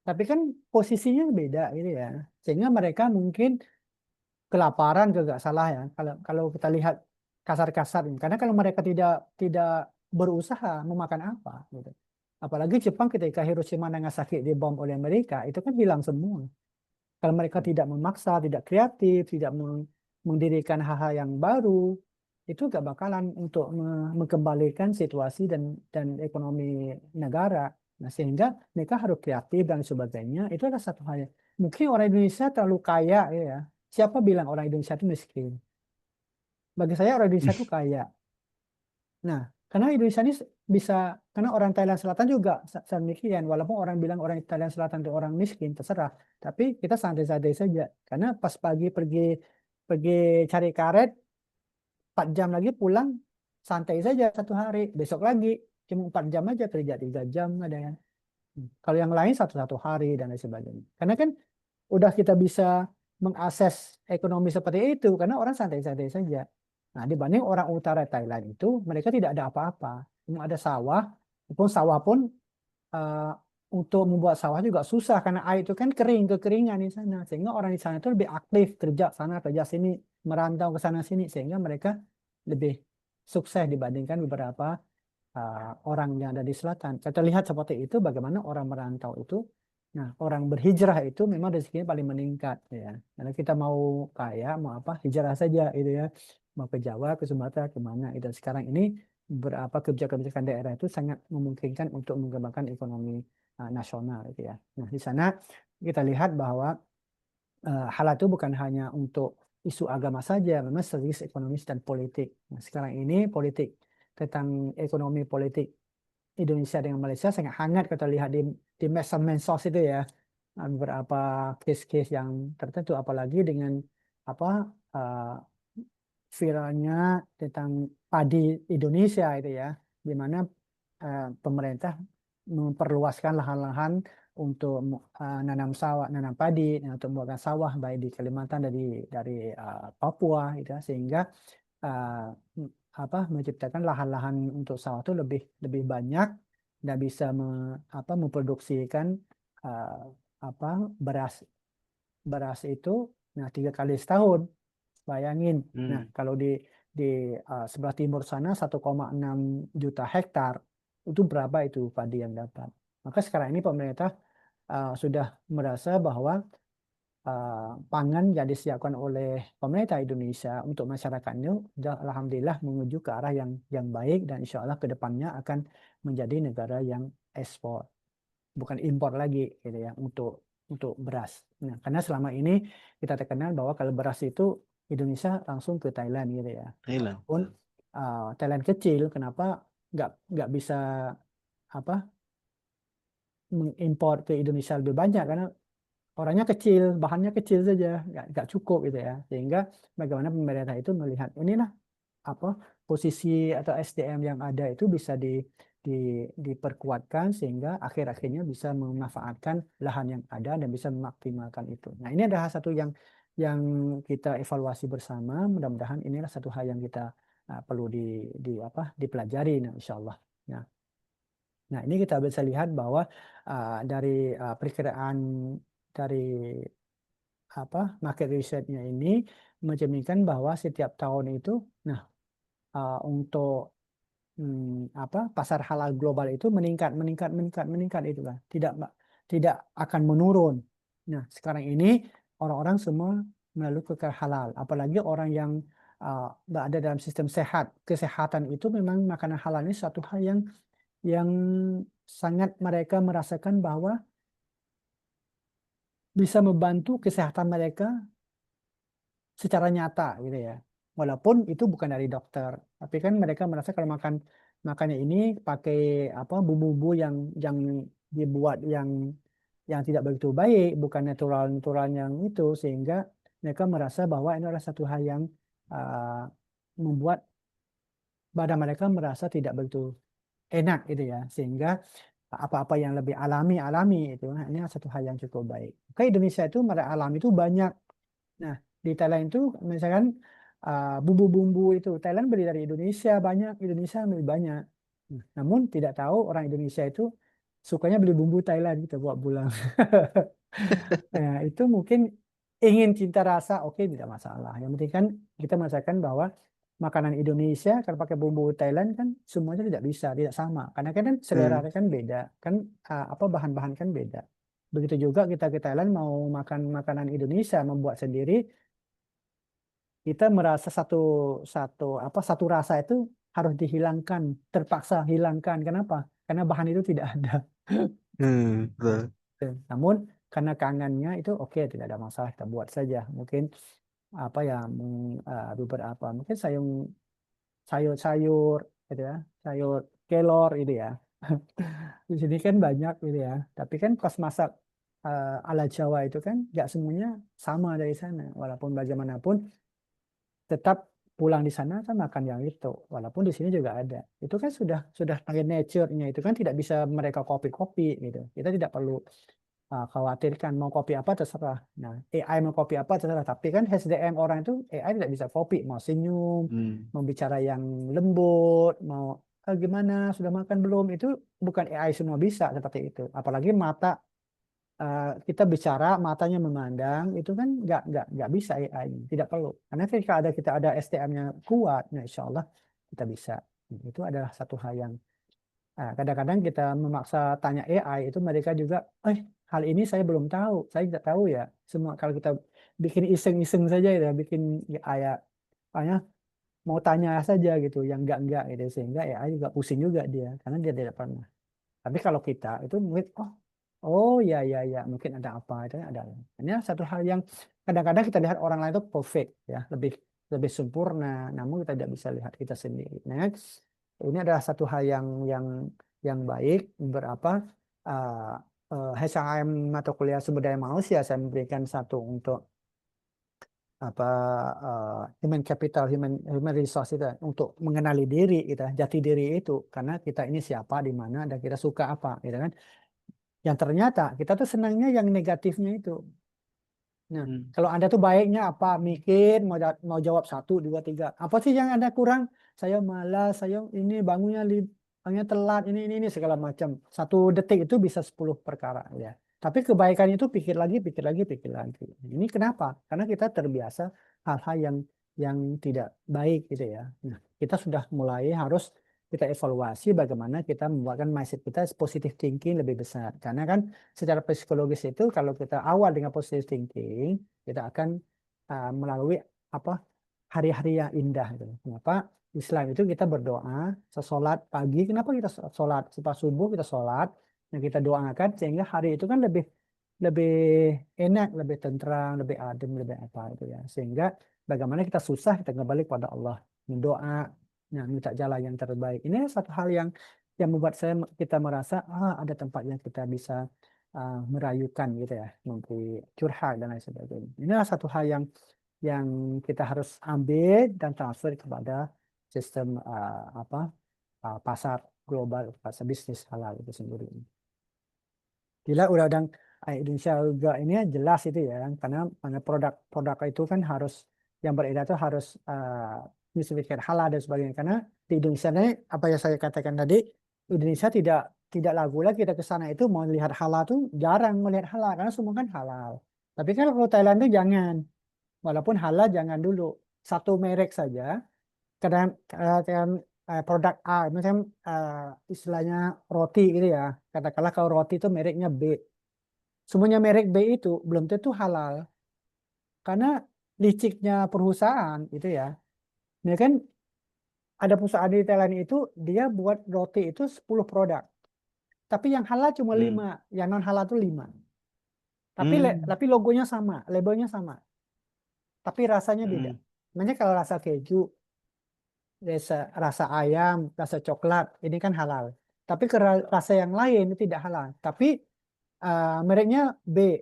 tapi kan posisinya beda gitu ya. Sehingga mereka mungkin kelaparan juga salah ya. Kalau kalau kita lihat kasar-kasar, karena kalau mereka tidak tidak berusaha memakan apa gitu. Apalagi Jepang ketika Hiroshima dan Nagasaki dibom oleh Amerika itu kan hilang semua. Kalau mereka tidak memaksa, tidak kreatif, tidak mendirikan hal-hal yang baru, itu gak bakalan untuk mengembalikan situasi dan ekonomi negara. Nah, sehingga mereka harus kreatif dan sebagainya. Itu adalah satu hal. Mungkin orang Indonesia terlalu kaya ya. Siapa bilang orang Indonesia itu miskin? Bagi saya orang Indonesia itu kaya. Nah, karena Indonesia ini bisa, karena orang Thailand Selatan juga demikian. Walaupun orang bilang orang Thailand Selatan itu orang miskin, terserah. Tapi kita santai-santai saja. Karena pas pagi pergi pergi cari karet, 4 jam lagi pulang, santai saja 1 hari. Besok lagi cuma 4 jam aja kerja, 3 jam ada yang. Kalau yang lain 1 hari dan lain sebagainya. Karena kan udah kita bisa mengakses ekonomi seperti itu karena orang santai-santai saja. Nah, dibanding orang utara Thailand itu mereka tidak ada apa-apa, cuma ada sawah, walaupun sawah pun eh, untuk membuat sawah juga susah karena air itu kan kering, kekeringan di sana, sehingga orang di sana itu lebih aktif kerja sana kerja sini, merantau ke sana sini, sehingga mereka lebih sukses dibandingkan beberapa orang yang ada di selatan. Kita lihat seperti itu bagaimana orang merantau itu. Nah, orang berhijrah itu memang rezekinya paling meningkat ya. Karena kita mau kaya, mau apa, hijrah saja itu ya. Mau ke Jawa, ke Sumatera, kemana. Dan sekarang ini berapa kebijakan-kebijakan daerah itu sangat memungkinkan untuk mengembangkan ekonomi nasional itu ya. Nah, di sana kita lihat bahwa hal itu bukan hanya untuk isu agama saja, memang strategis ekonomis dan politik. Nah, sekarang ini politik tentang ekonomi politik Indonesia dengan Malaysia sangat hangat kita lihat di medsos itu ya. Beberapa case-case yang tertentu apalagi dengan apa uh, viralnya tentang padi Indonesia itu ya, di mana pemerintah memperluaskan lahan-lahan untuk nanam sawah, nanam padi, untuk membuatkan sawah baik di Kalimantan dari Papua itu ya, sehingga uh, menciptakan lahan-lahan untuk sawah itu lebih lebih banyak dan bisa memproduksikan uh, apa beras beras itu 3 kali setahun. Bayangin. Nah, Hmm. kalau di sebelah timur sana 1,6 juta hektar, itu berapa itu padi yang dapat? Maka sekarang ini pemerintah sudah merasa bahwa pangan yang disiapkan oleh pemerintah Indonesia untuk masyarakatnya sudah alhamdulillah menuju ke arah yang baik dan insya Allah ke depannya akan menjadi negara yang ekspor, bukan impor lagi gitu ya untuk beras. Nah, karena selama ini kita terkenal bahwa kalau beras itu Indonesia langsung ke Thailand gitu ya. Thailand. Walaupun Thailand kecil, kenapa nggak bisa apa mengimpor ke Indonesia lebih banyak karena orangnya kecil, bahannya kecil saja, nggak cukup gitu ya. Sehingga bagaimana pemerintah itu melihat inilah apa posisi atau SDM yang ada itu bisa di, diperkuatkan sehingga akhir-akhirnya bisa memanfaatkan lahan yang ada dan bisa memaksimalkan itu. Nah, ini adalah satu yang kita evaluasi bersama. Mudah-mudahan inilah satu hal yang kita perlu dipelajari, nah, insya Allah. Nah, ini kita bisa lihat bahwa dari perkiraan dari market research-nya ini mencerminkan bahwa setiap tahun itu, nah untuk pasar halal global itu meningkat, meningkat, meningkat, meningkat itu kan, tidak akan menurun. Nah, sekarang ini orang-orang semua melalui ke halal, apalagi orang yang berada dalam sistem sehat, kesehatan itu memang makanan halal ini suatu hal yang sangat mereka merasakan bahwa bisa membantu kesehatan mereka secara nyata gitu ya. Walaupun itu bukan dari dokter, tapi kan mereka merasa kalau makannya ini pakai bumbu-bumbu yang dibuat yang tidak begitu baik, bukan natural-natural yang itu, sehingga mereka merasa bahwa ini adalah satu hal yang uh, membuat badan mereka merasa tidak begitu enak gitu ya, sehingga apa-apa yang lebih alami itu, nah, ini satu hal yang cukup baik. Oke, Indonesia itu merek alami itu banyak. Nah, di Thailand itu misalkan bumbu-bumbu itu Thailand beli dari Indonesia banyak, Indonesia beli banyak. Namun tidak tahu orang Indonesia itu sukanya beli bumbu Thailand gitu buat pulang. Nah, itu mungkin ingin cinta rasa, oke, tidak masalah. Yang penting kan kita merasakan bahwa makanan Indonesia kalau pakai bumbu Thailand kan semuanya tidak bisa, tidak sama. Karena kan selera Hmm. kan beda, kan bahan-bahan kan beda. Begitu juga kita ke Thailand mau makan makanan Indonesia membuat sendiri, kita merasa satu satu satu rasa itu harus dihilangkan, terpaksa hilangkan. Kenapa? Karena bahan itu tidak ada. Betul. Namun karena kangennya itu oke, tidak ada masalah, kita buat saja. Mungkin beberapa mungkin sayur-sayur gitu ya, sayur kelor itu ya. Di sini kan banyak gitu ya. Tapi kan pas masak ala Jawa itu kan nggak semuanya sama dari sana. Walaupun bagaimanapun tetap pulang di sana kan makan yang itu. Walaupun di sini juga ada. Itu kan sudah target nature-nya itu kan tidak bisa mereka copy-copy gitu. Kita tidak perlu khawatirkan mau copy apa terserah. Nah, AI mau copy apa terserah. Tapi kan SDM orang itu AI tidak bisa copy. Mau senyum, Hmm. mau bicara yang lembut, mau gimana, sudah makan belum? Itu bukan AI semua bisa seperti itu. Apalagi mata kita bicara matanya memandang itu kan nggak bisa AI tidak perlu karena ketika kita ada SDM-nya kuat nah insya Allah kita bisa. Itu adalah satu hal yang kadang-kadang kita memaksa tanya AI itu mereka juga hal ini saya belum tahu saya tidak tahu ya semua kalau kita bikin iseng-iseng saja ya bikin ya hanya mau tanya saja gitu yang enggak gitu sehingga AI juga pusing juga dia karena dia tidak pernah. Tapi kalau kita itu mungkin oh ya ya ya mungkin ada apa itu ada. Ini satu hal yang kadang-kadang kita lihat orang lain itu perfect ya lebih lebih sempurna, namun kita tidak bisa lihat kita sendiri. Nah, ini adalah satu hal yang baik berapa HKM mata kuliah sumber daya manusia saya memberikan satu untuk apa human capital human human resource itu untuk mengenali diri kita jati diri itu karena kita ini siapa di mana dan kita suka apa gitu kan yang ternyata kita tuh senangnya yang negatifnya itu. Nah, Hmm. kalau Anda tuh baiknya apa? Mikir, mau jawab satu, dua, tiga. Apa sih yang Anda kurang? Saya malas, saya ini bangunnya telat, ini, segala macam. Satu detik itu bisa 10 perkara. Ya. Tapi kebaikan itu pikir lagi, pikir lagi, pikir lagi. Ini kenapa? Karena kita terbiasa hal-hal yang tidak baik gitu ya. Nah, kita sudah mulai harus kita evaluasi bagaimana kita membuatkan mindset kita positive thinking lebih besar. Karena kan secara psikologis itu kalau kita awal dengan positive thinking, kita akan melalui apa hari-hari yang indah gitu. Kenapa? Islam itu kita berdoa, sesolat pagi. Kenapa kita sholat? Setelah subuh kita sholat, yang kita doakan sehingga hari itu kan lebih lebih enak, lebih tentram, lebih adem, lebih apa itu ya. Sehingga bagaimana kita susah kita kembali kepada Allah, mendoa, nah, minta jalan yang terbaik. Ini satu hal yang membuat kita merasa ada tempat yang kita bisa merayukan gitu ya, memberi curhat dan lain sebagainya. Inilah satu hal yang kita harus ambil dan transfer kepada sistem pasar global, pasar bisnis halal itu sendiri. Gila undang-undang Indonesia juga ini jelas itu ya, karena produk-produk itu kan harus yang beredar itu harus sertifikat halal dan sebagainya. Karena di Indonesia ini apa yang saya katakan tadi, Indonesia tidak lagu lagi kita ke sana itu mau lihat halal tuh jarang melihat halal karena semua kan halal. Tapi kan kalau Thailand tuh jangan, walaupun halal jangan dulu satu merek saja. Kadang produk A, misalnya istilahnya roti gitu ya. Katakanlah kalau roti itu mereknya B. Semuanya merek B itu belum tentu halal. Karena liciknya perusahaan itu ya. Ini kan ada perusahaan di Thailand itu dia buat roti itu 10 produk. Tapi yang halal cuma Hmm. 5, yang non halal itu 5. Tapi Hmm. tapi logonya sama, labelnya sama, tapi rasanya beda. Hmm. Makanya kalau rasa keju, rasa ayam, rasa coklat, ini kan halal. Tapi rasa yang lain itu tidak halal. Tapi mereknya B,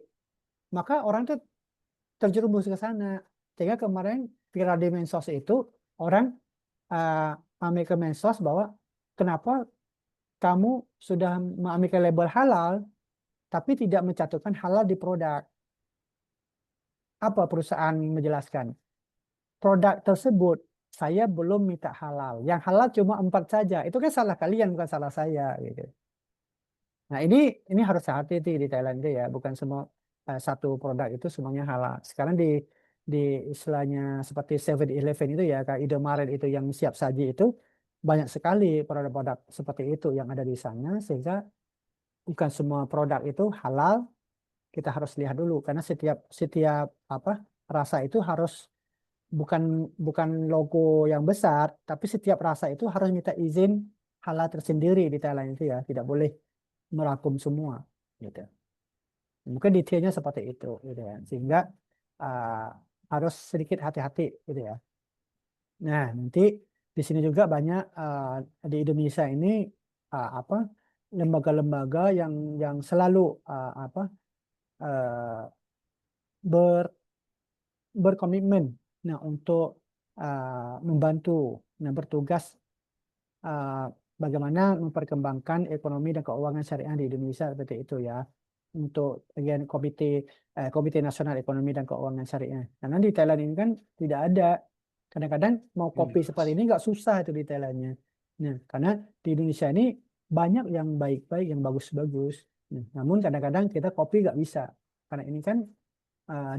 maka orang tuh terjerumus ke sana. Sehingga kemarin viral di medsos itu orang ambil ke medsos bahwa kenapa kamu sudah mengambil label halal tapi tidak mencantumkan halal di produk. Apa perusahaan menjelaskan? Produk tersebut saya belum minta halal. Yang halal cuma 4 saja. Itu kan salah kalian bukan salah saya gitu. Nah, ini harus hati-hati di Thailand itu ya, bukan semua satu produk itu semuanya halal. Sekarang di istilahnya seperti 7-Eleven itu ya, kayak Indomaret itu yang siap saji itu banyak sekali produk-produk seperti itu yang ada di sana sehingga bukan semua produk itu halal. Kita harus lihat dulu karena setiap setiap apa rasa itu harus bukan bukan logo yang besar, tapi setiap rasa itu harus minta izin halal tersendiri di Thailand itu ya, tidak boleh merangkum semua gitu. Mungkin detailnya seperti itu gitu ya. Sehingga uh, harus sedikit hati-hati gitu ya. Nah, nanti di sini juga banyak di Indonesia ini apa lembaga-lembaga yang selalu apa uh, ber berkomitmen nah untuk membantu, nah bertugas uh, bagaimana memperkembangkan ekonomi dan keuangan syariah di Indonesia seperti itu ya. Untuk bagian Komite Nasional Ekonomi dan Keuangan Syariah. Karena di Thailand ini kan tidak ada. Kadang-kadang mau kopi seperti ini nggak susah itu di Thailandnya. Nah, karena di Indonesia ini banyak yang baik-baik, yang bagus-bagus. Nah, namun kadang-kadang kita kopi nggak bisa. Karena ini kan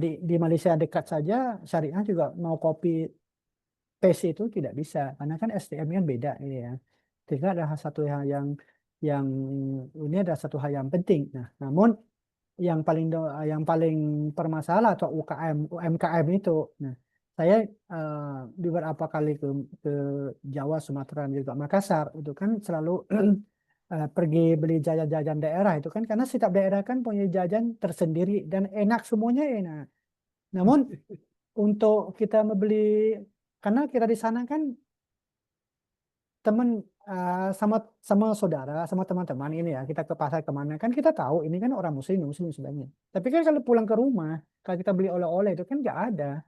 di Malaysia dekat saja syariah juga mau kopi paste itu tidak bisa karena kan SDM kan beda ini ya. Sehingga ada satu hal yang ini ada satu hal yang penting. Nah, namun yang paling permasalahan atau UMKM itu. Nah, saya eh, beberapa kali ke Jawa, Sumatera dan juga Makassar itu kan selalu pergi beli jajan-jajan daerah itu kan karena setiap daerah kan punya jajan tersendiri dan enak semuanya enak. Namun untuk kita membeli karena kita di sana kan teman sama sama saudara sama teman-teman ini ya kita ke pasar kemana kan kita tahu ini kan orang muslim muslim sebenarnya tapi kan kalau pulang ke rumah kalau kita beli oleh-oleh itu kan nggak ada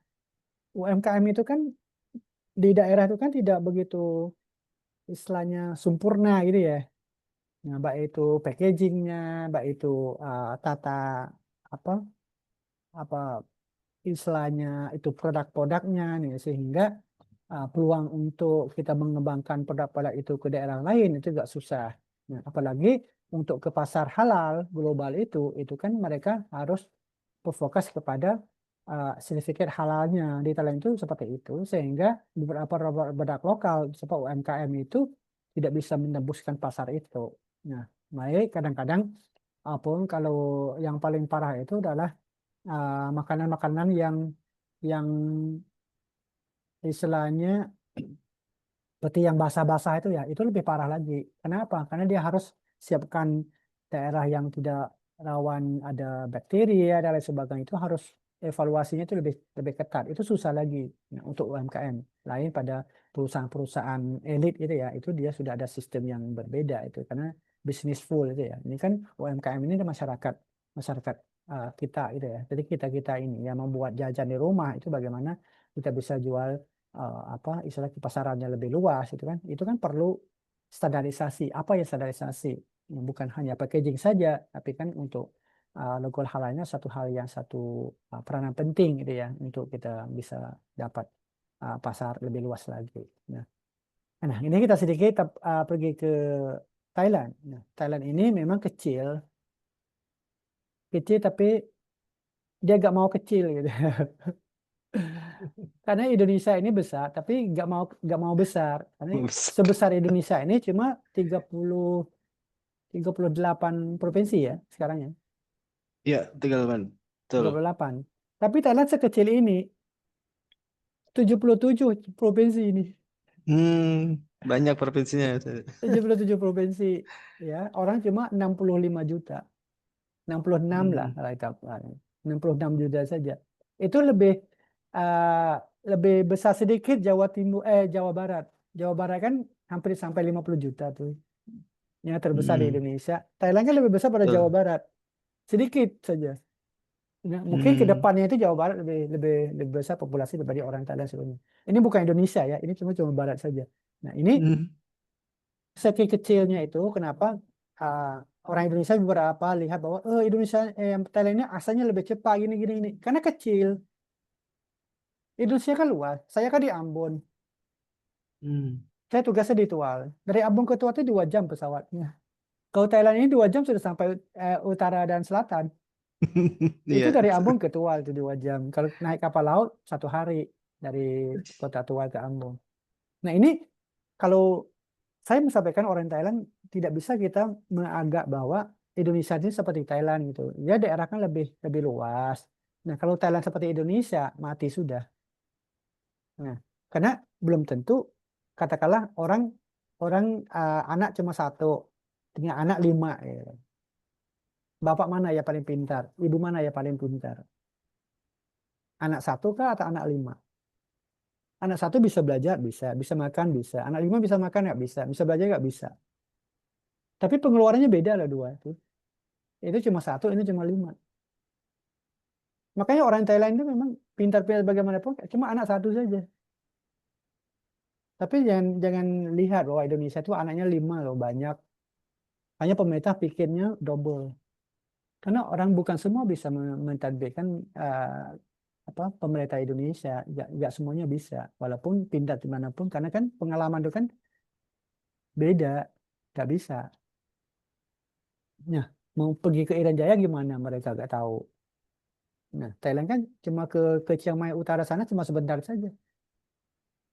UMKM itu kan di daerah itu kan tidak begitu istilahnya sempurna gitu ya nah, baik itu packagingnya baik itu tata apa apa istilahnya itu produk-produknya nih sehingga peluang untuk kita mengembangkan produk-produk itu ke daerah lain itu agak susah. Nah, apalagi untuk ke pasar halal global itu kan mereka harus berfokus kepada sertifikat halalnya di Thailand itu seperti itu sehingga beberapa produk lokal seperti UMKM itu tidak bisa menembuskan pasar itu. Nah, baik kadang-kadang pun kalau yang paling parah itu adalah makanan-makanan yang istilahnya seperti yang basah-basah itu ya, itu lebih parah lagi. Kenapa? Karena dia harus siapkan daerah yang tidak rawan ada bakteri dan lain sebagainya itu harus evaluasinya itu lebih lebih ketat. Itu susah lagi nah, untuk UMKM. Lain pada perusahaan-perusahaan elit itu ya, itu dia sudah ada sistem yang berbeda itu karena bisnis full itu ya. Ini kan UMKM ini ada masyarakat masyarakat kita itu ya. Jadi kita ini yang membuat jajan di rumah itu bagaimana kita bisa jual apa istilah pasarannya lebih luas itu kan perlu standarisasi apa ya standarisasi. Ya, bukan hanya packaging saja tapi kan untuk logo halalnya satu hal yang satu peranan penting gitu ya untuk kita bisa dapat pasar lebih luas lagi. Nah, nah ini kita sedikit pergi ke Thailand. Nah, Thailand ini memang kecil kecil tapi dia gak mau kecil gitu. Karena Indonesia ini besar, tapi nggak mau besar. Karena sebesar Indonesia ini cuma 38 provinsi ya sekarang ya, Ya, Tegalaman. Betul. 38. Tapi Thailand sekecil ini, 77 provinsi ini, Banyak provinsinya. 77 provinsi ya, orang cuma 65 juta, 66 lah Hmm. kalau kita 66 juta saja. Itu lebih besar sedikit Jawa Timur Jawa Barat. Jawa Barat kan hampir sampai 50 juta tuh. Yang terbesar di Hmm. Indonesia. Thailand kan lebih besar pada Jawa Betul. Barat. Sedikit saja. Nah, mungkin ke Hmm. depannya itu Jawa Barat lebih lebih lebih besar populasi daripada orang Thailand sebelumnya. Ini bukan Indonesia ya, ini cuma Barat saja. Nah, ini Hmm. saking kecilnya itu kenapa uh, orang Indonesia beberapa lihat bahwa Indonesia Thailand ini asalnya lebih cepat gini gini ini karena kecil. Indonesia kan luas. Saya kan di Ambon. Hmm. Saya tugasnya di Tual. Dari Ambon ke Tual itu 2 jam pesawatnya. Kalau Thailand ini 2 jam sudah sampai utara dan selatan. Itu Iya. dari Ambon ke Tual itu 2 jam. Kalau naik kapal laut 1 hari dari kota Tual ke Ambon. Nah ini kalau saya menyampaikan orang Thailand tidak bisa kita menganggap bahwa Indonesia ini seperti Thailand gitu. Ya daerah kan lebih lebih luas. Nah kalau Thailand seperti Indonesia mati sudah. Nah karena belum tentu katakanlah orang orang anak cuma satu, punya anak 5. Ya. Bapak mana ya paling pintar? Ibu mana ya paling pintar? Anak satu kah atau anak 5? Anak satu bisa belajar, bisa makan, bisa. Anak 5 bisa makan nggak bisa belajar nggak bisa. Tapi pengeluarannya beda lah dua itu. Itu cuma satu, ini cuma 5. Makanya orang Thailand itu memang pintar-pintar bagaimanapun, cuma anak satu saja. Tapi jangan lihat bahwa Indonesia itu anaknya 5 loh, banyak. Hanya pemerintah pikirnya double. Karena orang bukan semua bisa mentadbirkan pemerintah Indonesia. Nggak semuanya bisa. Walaupun pindah dimanapun. Karena kan pengalaman itu kan beda. Nggak bisa. Nah, mau pergi ke Irian Jaya gimana? Mereka nggak tahu. Nah, Thailand kan cuma ke Chiang Mai Utara sana cuma sebentar saja.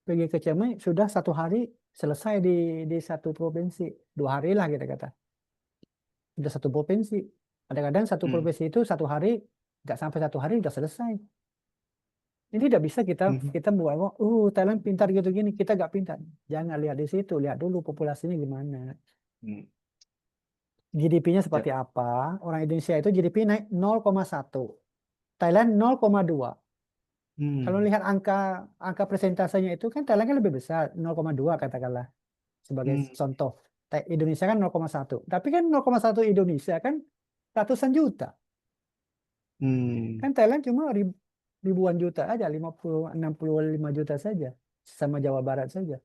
Pergi ke Chiang Mai sudah 1 hari selesai di satu provinsi. 2 hari lah kita kata. Sudah satu provinsi. Kadang-kadang satu Hmm. provinsi itu 1 hari, nggak sampai 1 hari udah selesai. Ini tidak bisa kita Hmm. kita buat, Thailand pintar gitu gini, kita nggak pintar. Jangan lihat di situ, lihat dulu populasinya gimana. Hmm. GDP-nya seperti Ya. apa? Orang Indonesia itu GDP naik 0,1, Thailand 0,2. Kalau Hmm. lihat angka angka persentasenya itu kan Thailand kan lebih besar, 0,2 katakanlah sebagai Hmm. contoh. Indonesia kan 0,1. Tapi kan 0,1 Indonesia kan ratusan juta. Hmm. Kan Thailand cuma ribuan juta aja, 50, 65 juta saja. Sama Jawa Barat saja.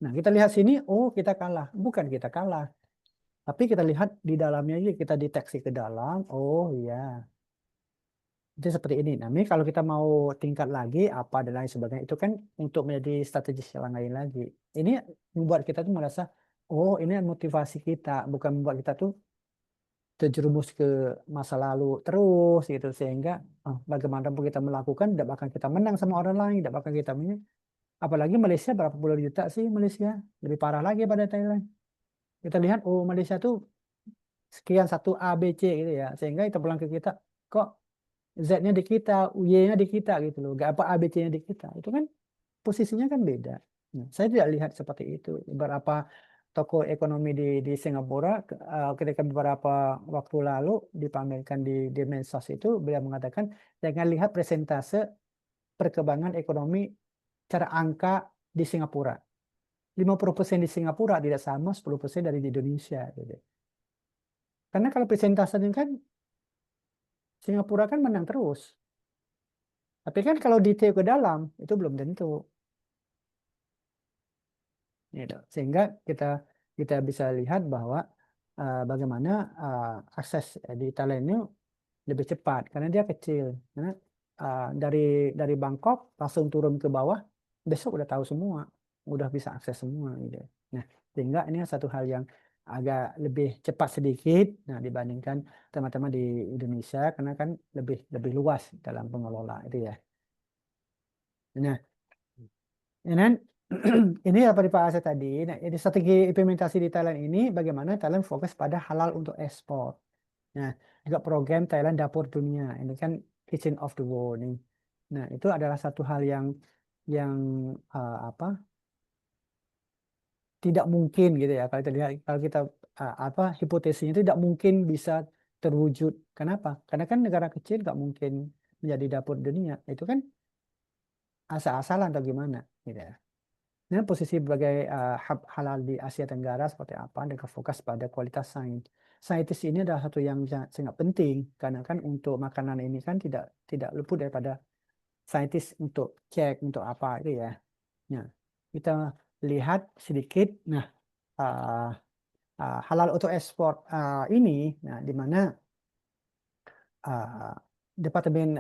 Nah, kita lihat sini, oh kita kalah. Bukan kita kalah. Tapi kita lihat di dalamnya aja, kita deteksi ke dalam. Oh iya, itu seperti ini. Nah, ini kalau kita mau tingkat lagi, apa dan lain sebagainya, itu kan untuk menjadi strategis yang lain lagi. Ini membuat kita tuh merasa, oh ini motivasi kita. Bukan membuat kita tuh terjerumus ke masa lalu terus gitu. Sehingga bagaimanapun kita melakukan, tidak bakal kita menang sama orang lain, tidak bakal kita menang. Apalagi Malaysia berapa puluh juta sih Malaysia. Lebih parah lagi pada Thailand. Kita lihat, oh Malaysia tuh sekian satu A, B, C gitu ya. Sehingga kita pulang ke kita, kok Z-nya di kita, Y-nya di kita gitu loh. Gak apa A, B, C-nya di kita. Itu kan posisinya kan beda. Nah, saya tidak lihat seperti itu. Beberapa toko ekonomi di Singapura, ketika beberapa waktu lalu dipamerkan di Mensos itu, beliau mengatakan, jangan lihat persentase perkembangan ekonomi secara angka di Singapura. 50% di Singapura tidak sama 10% dari di Indonesia gitu. Karena kalau persentasenya kan Singapura kan menang terus. Tapi kan kalau detail ke dalam itu belum tentu. Gitu. Sehingga kita kita bisa lihat bahwa bagaimana uh, akses di Thailand ini lebih cepat karena dia kecil. Karena dari Bangkok langsung turun ke bawah, besok udah tahu semua, udah bisa akses semua gitu. Nah, sehingga ini satu hal yang agak lebih cepat sedikit, nah dibandingkan teman-teman di Indonesia karena kan lebih lebih luas dalam pengelola itu ya. Nah, ya kan? Ini apa di Pak Asep tadi. Nah, ini strategi implementasi di Thailand ini bagaimana Thailand fokus pada halal untuk ekspor. Nah, juga program Thailand Dapur Dunia. Ini kan Kitchen of the World nih. Nah, itu adalah satu hal yang apa tidak mungkin gitu ya. Kalau kita lihat, kalau kita hipotesisnya itu tidak mungkin bisa terwujud. Kenapa? Karena kan negara kecil nggak mungkin menjadi dapur dunia. Itu kan asal-asalan atau gimana gitu ya. Nah, posisi sebagai hub halal di Asia Tenggara seperti apa dan fokus pada kualitas sains. Saintis ini adalah satu yang sangat penting karena kan untuk makanan ini kan tidak tidak luput daripada saintis untuk cek untuk apa itu ya. Nah, kita lihat sedikit. Nah, uh, halal untuk ekspor ini, nah di mana uh, Departemen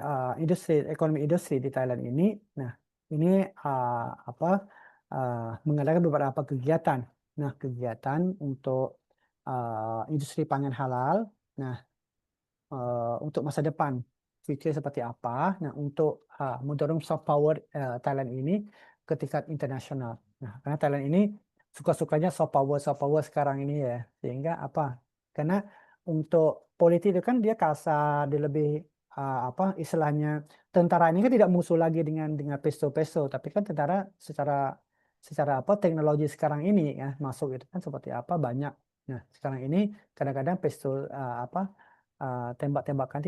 Ekonomi Industri di Thailand ini, nah ini apa mengadakan beberapa kegiatan. Nah, kegiatan untuk industri pangan halal. Nah, untuk masa depan, future seperti apa. Nah, untuk mendorong soft power Thailand ini ke tingkat internasional. Nah, karena Thailand ini suka-sukanya soft power sekarang ini ya. Sehingga apa? Karena untuk politik itu kan dia kasar, dia lebih istilahnya tentara ini kan tidak musuh lagi dengan pesto-pesto, tapi kan tentara secara secara teknologi sekarang ini ya masuk itu kan seperti apa banyak. Nah, sekarang ini kadang-kadang pesto tembak-tembakan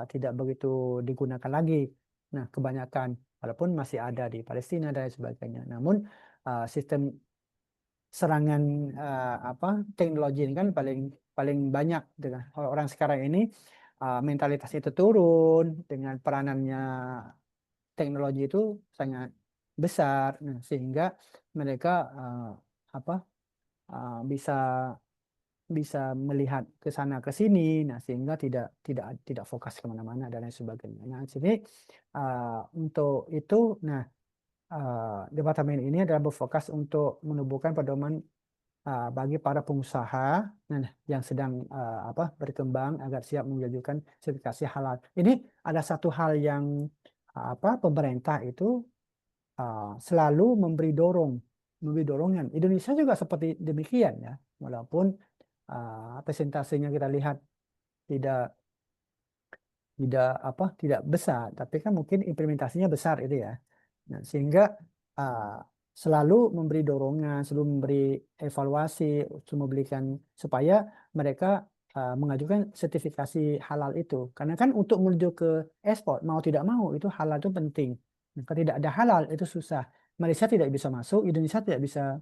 tidak begitu digunakan lagi. Nah, kebanyakan walaupun masih ada di Palestina dan sebagainya. Namun sistem serangan teknologi ini kan paling paling banyak dengan orang sekarang ini mentalitas itu turun dengan peranannya teknologi itu sangat besar. Nah, sehingga mereka apa bisa bisa melihat ke sana ke sini, nah sehingga tidak fokus kemana-mana dan lain sebagainya. Nah, sini untuk itu, nah departemen ini adalah berfokus untuk menumbuhkan pedoman bagi para pengusaha nah, yang sedang berkembang agar siap mengajukan sertifikasi halal. Ini ada satu hal yang pemerintah itu selalu memberi dorongan. Indonesia juga seperti demikian ya, walaupun presentasenya kita lihat tidak tidak besar, tapi kan mungkin implementasinya besar itu ya. Nah, sehingga uh, selalu memberi dorongan, selalu memberi evaluasi, selalu memberikan supaya mereka mengajukan sertifikasi halal itu. Karena kan untuk menuju ke ekspor, mau tidak mau itu halal itu penting. Nah, kalau tidak ada halal itu susah. Malaysia tidak bisa masuk, Indonesia tidak bisa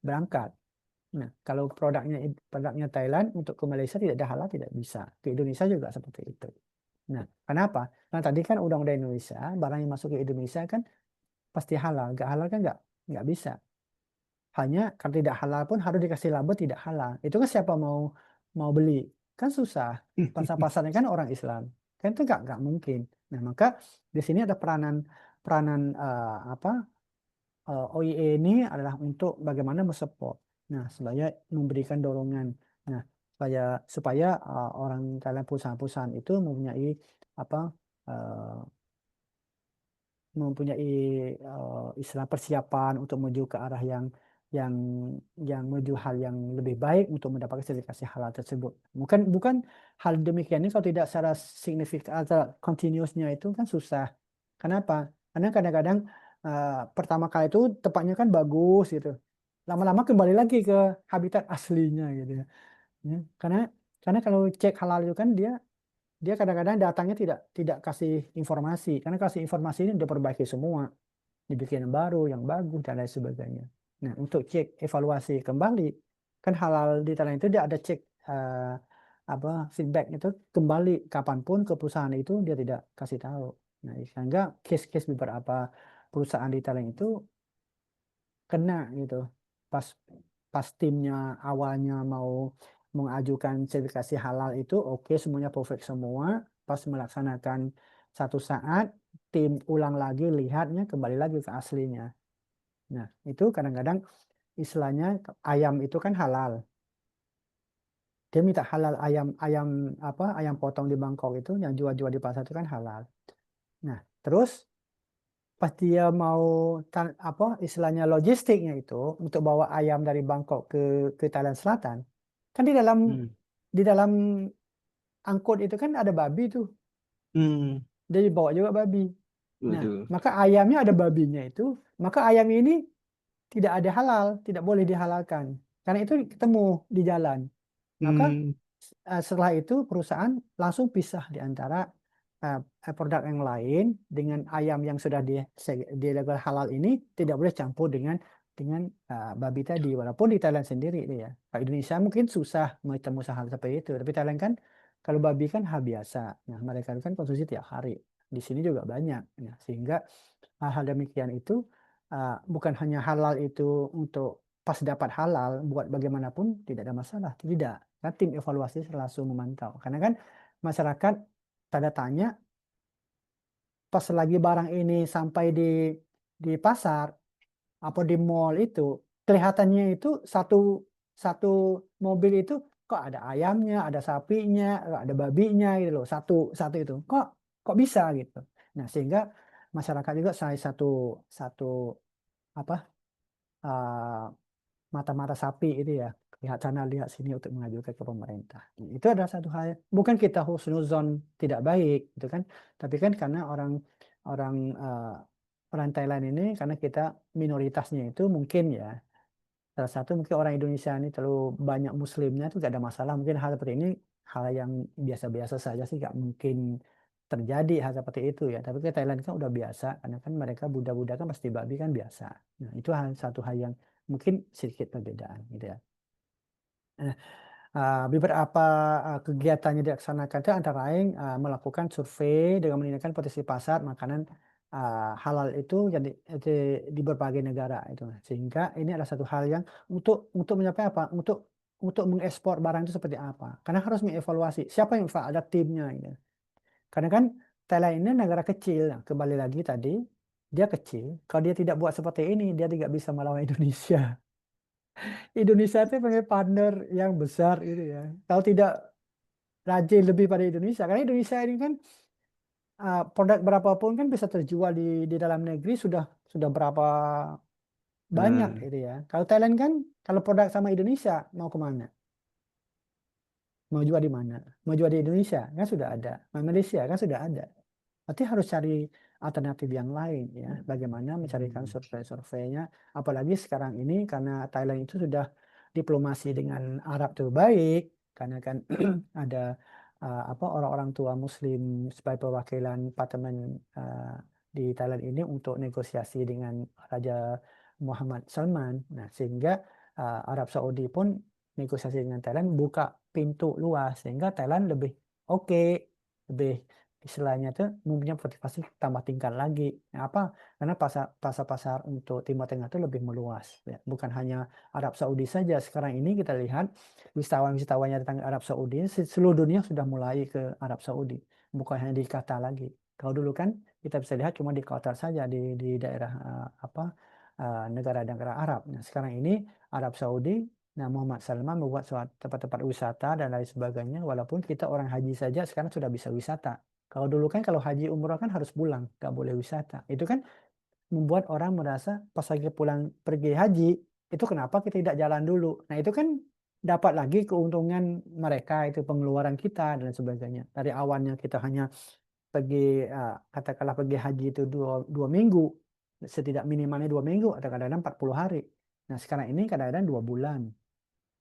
berangkat. Nah, kalau produknya Thailand untuk ke Malaysia tidak ada halal tidak bisa. Ke Indonesia juga seperti itu. Nah, kenapa? Karena tadi kan undang-undang Indonesia, barang yang masuk ke Indonesia kan pasti halal. Nggak halal kan nggak bisa. Hanya kalau tidak halal pun harus dikasih label tidak halal. Itu kan siapa mau mau beli? Kan susah. Pasar-pasarnya kan orang Islam. Kan itu nggak mungkin. Nah, maka di sini ada peranan peranan OIE ini adalah untuk bagaimana mensupport. Nah, supaya memberikan dorongan. Nah, supaya supaya orang Thailand perusahaan-perusahaan itu mempunyai apa eh, mempunyai istilah persiapan untuk menuju ke arah yang yang menuju hal yang lebih baik untuk mendapatkan sertifikasi halal tersebut. Bukan hal demikian ini kalau tidak secara signifikan atau continuousnya itu kan susah. Kenapa? Karena kadang-kadang pertama kali itu tepatnya kan bagus gitu. Lama-lama kembali lagi ke habitat aslinya gitu ya. Ya, karena kalau cek halal itu kan dia dia kadang-kadang datangnya tidak kasih informasi karena kasih informasi ini udah perbaiki semua dibikin yang baru yang bagus dan lain sebagainya. Nah untuk cek evaluasi kembali kan halal di Thailand itu dia ada cek apa feedback itu kembali kapanpun ke perusahaan itu dia tidak kasih tahu. Nah sehingga case-case beberapa perusahaan di Thailand itu kena gitu pas pas timnya awalnya mau mengajukan sertifikasi halal itu oke semuanya perfect semua pas melaksanakan satu saat tim ulang lagi lihatnya kembali lagi ke aslinya. Nah itu kadang-kadang istilahnya ayam itu kan halal, dia minta halal ayam ayam ayam potong di Bangkok itu yang jual-jual di pasar itu kan halal. Nah terus pas dia mau istilahnya logistiknya itu untuk bawa ayam dari Bangkok ke Thailand Selatan kan Hmm. di dalam angkut itu kan ada babi tuh Hmm. dia dibawa juga babi. Nah Waduh. maka ayamnya ada babinya itu maka ayam ini tidak ada halal tidak boleh dihalalkan karena itu ketemu di jalan. Maka Hmm. setelah itu perusahaan langsung pisah di antara produk yang lain dengan ayam yang sudah di label halal ini tidak boleh campur dengan babi tadi. Walaupun di Thailand sendiri itu ya. Kalau Indonesia mungkin susah ketemu hal seperti itu. Tapi Thailand kan kalau babi kan hal biasa. Nah mereka kan konsumsi tiap hari. Di sini juga banyak. Nah, sehingga hal-hal demikian itu bukan hanya halal itu untuk pas dapat halal buat bagaimanapun tidak ada masalah. Tidak. Kan tim evaluasi selalu memantau. Karena kan masyarakat tanda tanya pas lagi barang ini sampai di pasar apa di mall itu kelihatannya itu satu satu mobil itu kok ada ayamnya, ada sapinya, ada babinya gitu loh. Satu satu itu. Kok bisa gitu. Nah, sehingga masyarakat juga saya satu satu apa mata-mata sapi itu ya lihat sana lihat sini untuk mengajukan ke pemerintah. Itu adalah satu hal bukan kita husnuzon tidak baik gitu kan tapi kan karena orang orang eh, orang Thailand ini karena kita minoritasnya itu mungkin ya salah satu mungkin orang Indonesia ini terlalu banyak muslimnya itu gak ada masalah mungkin hal seperti ini hal yang biasa-biasa saja sih gak mungkin terjadi hal seperti itu ya tapi ke Thailand kan udah biasa karena kan mereka Buddha-Buddha kan pasti babi kan biasa. Nah itu satu hal yang mungkin sedikit perbedaan gitu ya. Nah, beberapa kegiatan yang dilaksanakan itu antara lain melakukan survei dengan menanyakan potensi pasar makanan halal itu jadi di berbagai negara itu. Sehingga ini adalah satu hal yang untuk mencapai apa? Untuk mengekspor barang itu seperti apa? Karena harus mengevaluasi siapa yang ada timnya gitu. Karena kan Thailand ini negara kecil. Nah, kembali lagi tadi dia kecil. Kalau dia tidak buat seperti ini, dia tidak bisa melawan Indonesia. Indonesia itu punya partner yang besar itu ya. Kalau tidak rajin lebih pada Indonesia, karena Indonesia ini kan produk berapapun kan bisa terjual di dalam negeri sudah berapa banyak Hmm. itu ya. Kalau Thailand kan kalau produk sama Indonesia mau kemana? Mau jual di mana? Mau jual di Indonesia kan sudah ada. Mau Malaysia kan sudah ada. Berarti harus cari alternatif yang lain ya. Bagaimana mencarikan Hmm. survei-surveinya. Apalagi sekarang ini karena Thailand itu sudah diplomasi dengan Arab terbaik. Karena kan ada apa orang-orang tua Muslim sebagai perwakilan parlemen di Thailand ini untuk negosiasi dengan Raja Muhammad Salman. Nah, sehingga Arab Saudi pun negosiasi dengan Thailand buka pintu luas sehingga Thailand lebih oke, lebih istilahnya tuh mempunyai motivasi tambah tingkat lagi. Nah, apa? Karena pasar-pasar untuk Timur Tengah itu lebih meluas. Ya. Bukan hanya Arab Saudi saja. Sekarang ini kita lihat wisatawan-wisatawan yang datang ke Arab Saudi, seluruh dunia sudah mulai ke Arab Saudi. Bukan hanya di Qatar lagi. Kalau dulu kan kita bisa lihat cuma di Qatar saja di daerah apa negara-negara Arab. Nah, sekarang ini Arab Saudi. Nah, Muhammad Salman membuat suatu tempat-tempat wisata dan lain sebagainya. Walaupun kita orang haji saja sekarang sudah bisa wisata. Kalau dulu kan kalau haji umroh kan harus pulang, nggak boleh wisata. Itu kan membuat orang merasa pas lagi pulang pergi haji, itu kenapa kita tidak jalan dulu. Nah itu kan dapat lagi keuntungan mereka, itu pengeluaran kita dan sebagainya. Dari awalnya kita hanya pergi, katakanlah pergi haji itu dua minggu, setidak minimalnya 2 minggu, atau kadang-kadang 40 hari. Nah sekarang ini kadang-kadang 2 bulan.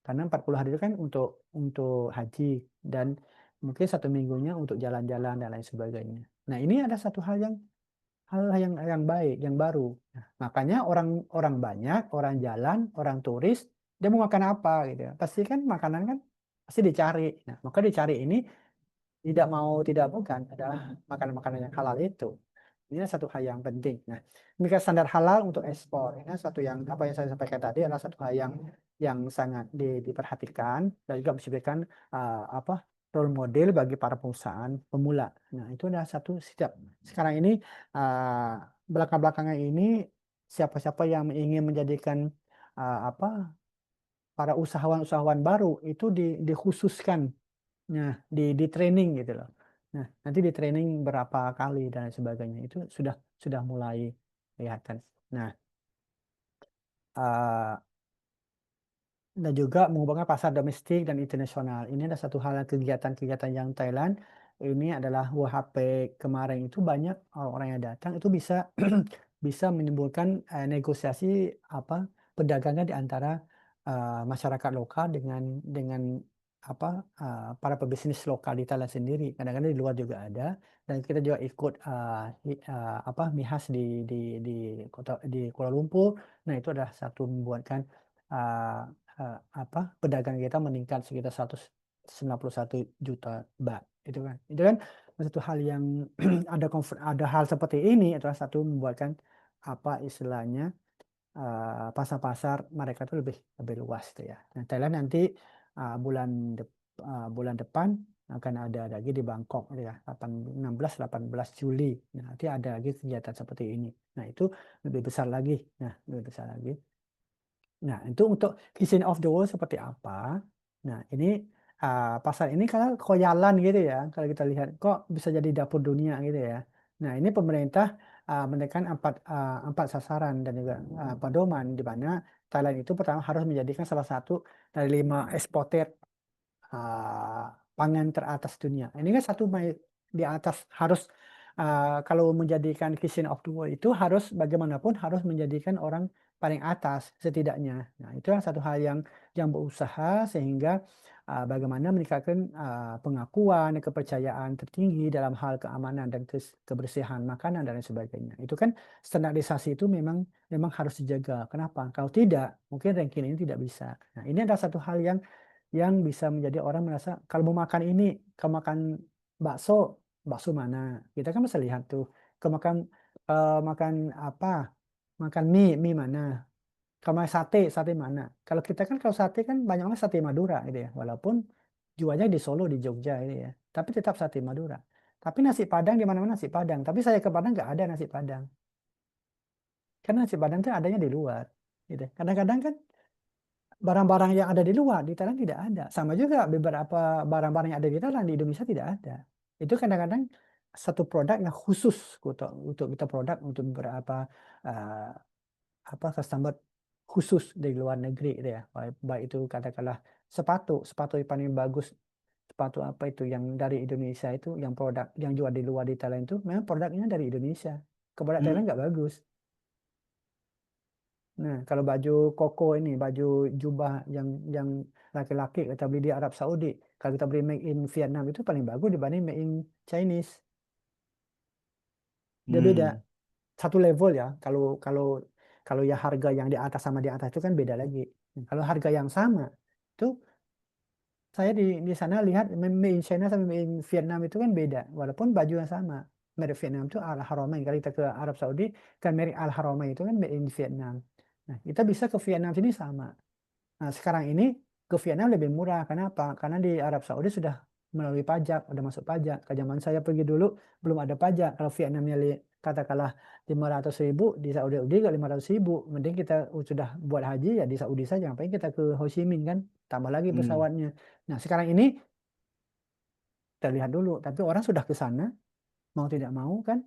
Karena 40 hari itu kan untuk haji dan mungkin 1 minggunya untuk jalan-jalan dan lain sebagainya. Nah, ini ada satu hal yang baik, yang baru. Nah, makanya orang orang banyak, orang jalan, orang turis, dia mau makan apa gitu ya. Pasti kan makanan kan pasti dicari. Nah, maka dicari ini tidak mau tidak bukan adalah makanan-makanan yang halal itu. Ini adalah satu hal yang penting. Nah, memiliki standar halal untuk ekspor. Ini satu yang apa yang saya sampaikan tadi adalah satu hal yang sangat diperhatikan dan juga menjadikan apa role model bagi para perusahaan pemula. Nah, itu adalah satu sikap. Sekarang ini belakang-belakangan ini siapa-siapa yang ingin menjadikan apa para usahawan-usahawan baru itu dikhususkan. Nah, di training gitu loh. Nah, nanti di training berapa kali dan lain sebagainya itu sudah mulai kelihatan. Nah, eh, dan juga menghubungkan pasar domestik dan internasional. Ini ada satu hal kegiatan-kegiatan yang Thailand. Ini adalah WHP kemarin itu banyak orang-orang yang datang itu bisa bisa menimbulkan negosiasi apa perdagangan di antara masyarakat lokal dengan apa para pebisnis lokal di Thailand sendiri. Kadang-kadang di luar juga ada dan kita juga ikut apa MIHAS di kota di Kuala Lumpur. Nah, itu adalah satu membuatkan uh, apa pedagang kita meningkat sekitar 191 juta baht itu kan satu hal yang ada hal seperti ini adalah satu membuatkan apa istilahnya pasar-pasar mereka itu lebih lebih luas itu ya. Nah, Thailand nanti bulan depan akan ada lagi di Bangkok gitu ya 16 18 Juli. Nah, nanti ada lagi kegiatan seperti ini. Nah, itu lebih besar lagi. Nah, lebih besar lagi. Nah, itu untuk kitchen of the world seperti apa? Nah, ini pasar ini karena koyalan gitu ya. Kalau kita lihat kok bisa jadi dapur dunia gitu ya. Nah, ini pemerintah menekan empat sasaran dan juga pedoman di mana Thailand itu pertama harus menjadikan salah satu dari 5 eksportir uh, pangan teratas dunia. Ini kan satu di atas harus kalau menjadikan kitchen of the world itu harus bagaimanapun harus menjadikan orang paling atas setidaknya. Nah, itu adalah satu hal yang berusaha sehingga bagaimana meningkatkan pengakuan dan kepercayaan tertinggi dalam hal keamanan dan kebersihan makanan dan lain sebagainya. Itu kan standarisasi itu memang memang harus dijaga. Kenapa? Kalau tidak, mungkin ranking ini tidak bisa. Nah, ini adalah satu hal yang bisa menjadi orang merasa kalau mau makan ini, kalau makan bakso, bakso mana? Kita kan bisa lihat tuh, kalau makan Makan apa? Makan mie mana? Kalau sate mana? Kalau kita kan kalau sate kan banyak banget sate Madura gitu ya. Walaupun jualnya di Solo, di Jogja ini ya. Tapi tetap sate Madura. Tapi nasi Padang di mana-mana nasi Padang. Tapi saya ke Padang nggak ada nasi Padang. Karena nasi Padang itu adanya di luar. Gitu. Kadang-kadang kan barang-barang yang ada di luar di Thailand tidak ada. Sama juga beberapa barang-barang yang ada di Thailand di Indonesia tidak ada. Itu kadang-kadang satu produk yang khusus untuk kita produk untuk beberapa eh, apa customer khusus dari luar negeri gitu ya. Baik itu katakanlah sepatu yang paling bagus, sepatu apa itu yang dari Indonesia itu yang produk yang jual di luar di Thailand itu memang produknya dari Indonesia. Ke produk Hmm. Thailand nggak bagus. Nah, kalau baju koko ini, baju jubah yang laki-laki kita beli di Arab Saudi, kalau kita beli make in Vietnam itu paling bagus dibanding make in Chinese. Dia beda Hmm. satu level ya. Kalau kalau kalau ya harga yang di atas sama di atas itu kan beda lagi. Kalau harga yang sama itu saya di sana lihat made in China sama made in Vietnam itu kan beda. Walaupun baju yang sama. Merek Vietnam itu Al Haramain. Kalau kita ke Arab Saudi kan merek Al Haramain itu kan made in Vietnam. Nah, kita bisa ke Vietnam sini sama. Nah, sekarang ini ke Vietnam lebih murah. Kenapa? Karena di Arab Saudi sudah melalui pajak, udah masuk pajak. Ke zaman saya pergi dulu belum ada pajak. Kalau Vietnamnya katakanlah 500.000, di Saudi juga 500.000. Mending kita sudah buat haji ya di Saudi saja. Ngapain kita ke Ho Chi Minh kan? Tambah lagi Hmm. pesawatnya. Nah, sekarang ini kita lihat dulu. Tapi orang sudah ke sana, mau tidak mau kan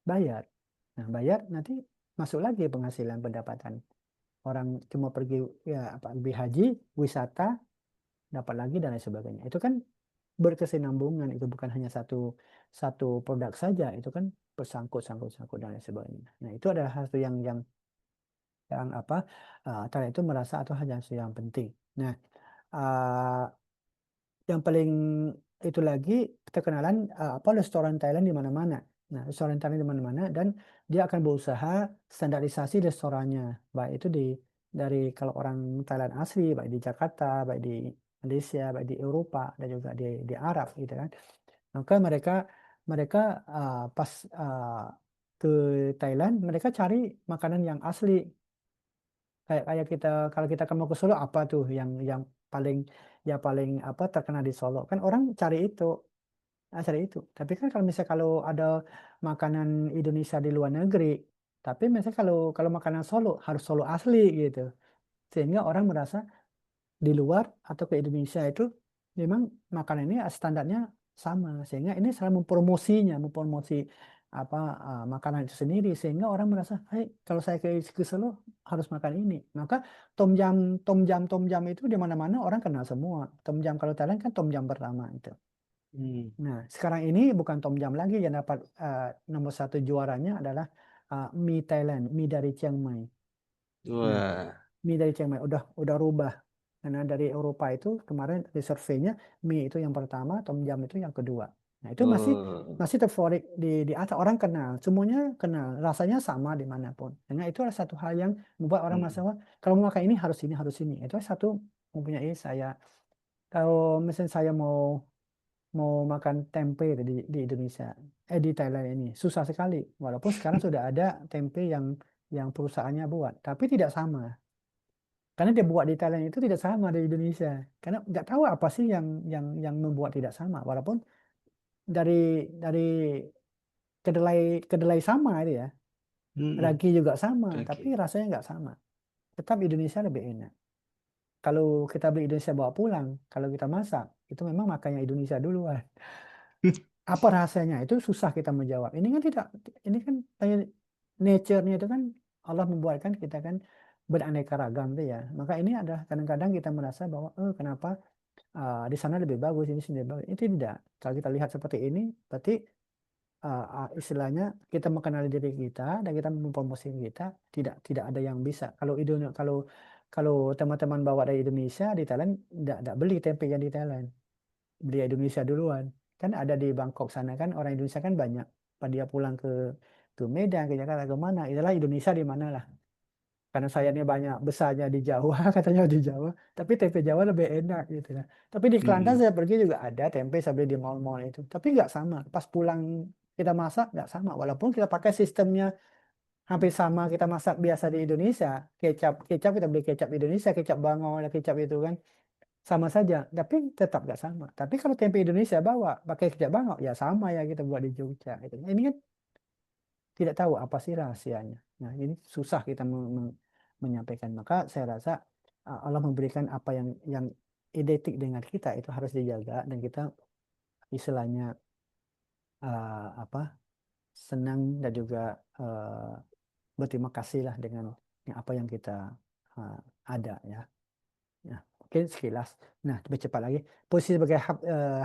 bayar. Nah, bayar nanti masuk lagi penghasilan pendapatan. Orang cuma pergi ya apa lebih haji, wisata, dapat lagi dan lain sebagainya. Itu kan berkesinambungan, itu bukan hanya satu satu produk saja, itu kan bersangkut sangkut sangkut dan lain sebagainya. Nah, itu adalah satu yang apa Thailand itu merasa atau hal yang penting. Nah, uh, yang paling itu lagi keterkenalan apa restoran Thailand di mana-mana. Nah, restoran Thailand di mana-mana dan dia akan berusaha standarisasi restorannya, baik itu dari kalau orang Thailand asli, baik di Jakarta, baik di Malaysia, baik di Eropa dan juga di Arab gitu kan. Maka mereka mereka pas ke Thailand, mereka cari makanan yang asli. Kayak kayak kita kalau kita kan mau ke Solo apa tuh yang paling paling apa terkenal di Solo kan orang cari itu cari itu. Tapi kan kalau misalnya kalau ada makanan Indonesia di luar negeri, tapi misalnya kalau kalau makanan Solo harus Solo asli gitu, sehingga orang merasa di luar atau ke Indonesia itu memang makanan ini standarnya sama, sehingga ini selalu mempromosi apa makanan itu sendiri sehingga orang merasa, hey, kalau saya ke Solo harus makan ini. Maka tom jam itu di mana-mana orang kenal semua. Tom jam kalau Thailand kan tom jam pertama itu. Hmm. Nah, sekarang ini bukan tom jam lagi yang dapat nomor satu juaranya adalah mie Thailand, mie dari Chiang Mai. Nah, Wah. mie dari Chiang Mai udah rubah. Karena dari Eropa itu kemarin di surveinya mie itu yang pertama, tom yum itu yang kedua. Nah, itu masih Oh. masih terfavorit di atas orang kenal, semuanya kenal, rasanya sama dimanapun. Karena itu adalah satu hal yang membuat orang merasa Hmm. "Wah, kalau mau makan ini harus ini harus ini." Itu satu mempunyai saya. Kalau misalnya saya mau mau makan tempe di Indonesia, di Thailand ini susah sekali. Walaupun sekarang sudah ada tempe yang perusahaannya buat, tapi tidak sama. Karena dia buat di Thailand itu tidak sama dari Indonesia. Karena nggak tahu apa sih yang membuat tidak sama. Walaupun dari dari kedelai kedelai sama itu ya, Hmm. ragi juga sama, tapi Oke. rasanya nggak sama. Tetap Indonesia lebih enak. Kalau kita beli Indonesia bawa pulang, kalau kita masak, itu memang makannya Indonesia duluan. Apa rasanya itu susah kita menjawab. Ini kan tidak, ini kan nature-nya itu kan Allah membuatkan kita kan beraneka ragam tuh ya. Maka ini adalah kadang-kadang kita merasa bahwa kenapa di sana lebih bagus, ini sini lebih bagus. Itu tidak. Kalau kita lihat seperti ini, berarti istilahnya kita mengenali diri kita dan kita mempromosikan kita tidak ada yang bisa. Kalau kalau kalau teman-teman bawa dari Indonesia di Thailand, tidak beli tempe yang di Thailand, beli Indonesia duluan. Kan ada di Bangkok sana kan orang Indonesia kan banyak. Pada dia pulang ke Medan, ke Jakarta, ke mana, itulah Indonesia di mana lah. Karena saya ini banyak besarnya di Jawa, katanya di Jawa, tapi tempe Jawa lebih enak gitu lah. Tapi di Kelantan Hmm. saya pergi juga ada tempe saya beli di mall-mall itu, tapi nggak sama. Pas pulang kita masak nggak sama. Walaupun kita pakai sistemnya hampir sama kita masak biasa di Indonesia, kecap kecap kita beli kecap Indonesia, kecap bangau, ada kecap itu kan sama saja, tapi tetap nggak sama. Tapi kalau tempe Indonesia bawa pakai kecap bangau, ya sama ya kita buat di Jogja. Gitu. Ini kan tidak tahu apa sih rahasianya. Nah, ini susah kita menyampaikan. Maka saya rasa Allah memberikan apa yang identik dengan kita itu harus dijaga dan kita istilahnya apa senang dan juga uh, berterima kasih lah dengan apa yang kita uh, ada ya. Ya, mungkin sekilas. Nah, lebih cepat lagi. Posisi sebagai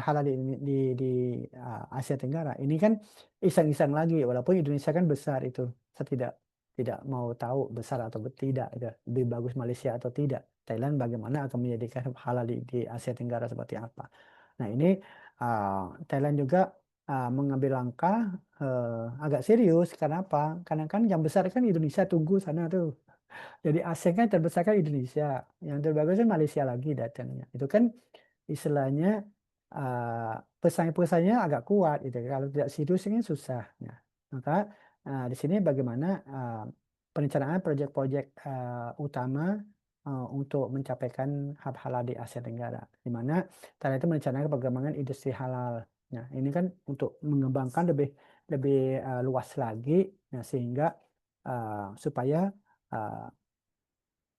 halal di Asia Tenggara ini kan iseng-iseng lagi. Walaupun Indonesia kan besar itu, saya tidak mau tahu besar atau tidak. Itu lebih bagus Malaysia atau tidak. Thailand bagaimana akan menjadikan halal di Asia Tenggara seperti apa. Nah, ini Thailand juga mengambil langkah agak serius. Karena apa? Karena kan yang besar kan Indonesia tunggu sana tuh. Jadi ASEAN kan terbesar kan Indonesia, yang terbagus kan Malaysia lagi datangnya. Itu kan istilahnya pesaing-pesaingnya agak kuat gitu. Kalau tidak serius kan susah. Nah, maka di sini bagaimana perencanaan proyek-proyek utama untuk mencapaikan hub halal di Asia Tenggara, di mana Thailand itu merencanakan pengembangan industri halal. Nah, ini kan untuk mengembangkan lebih lebih luas lagi, nah, sehingga supaya uh,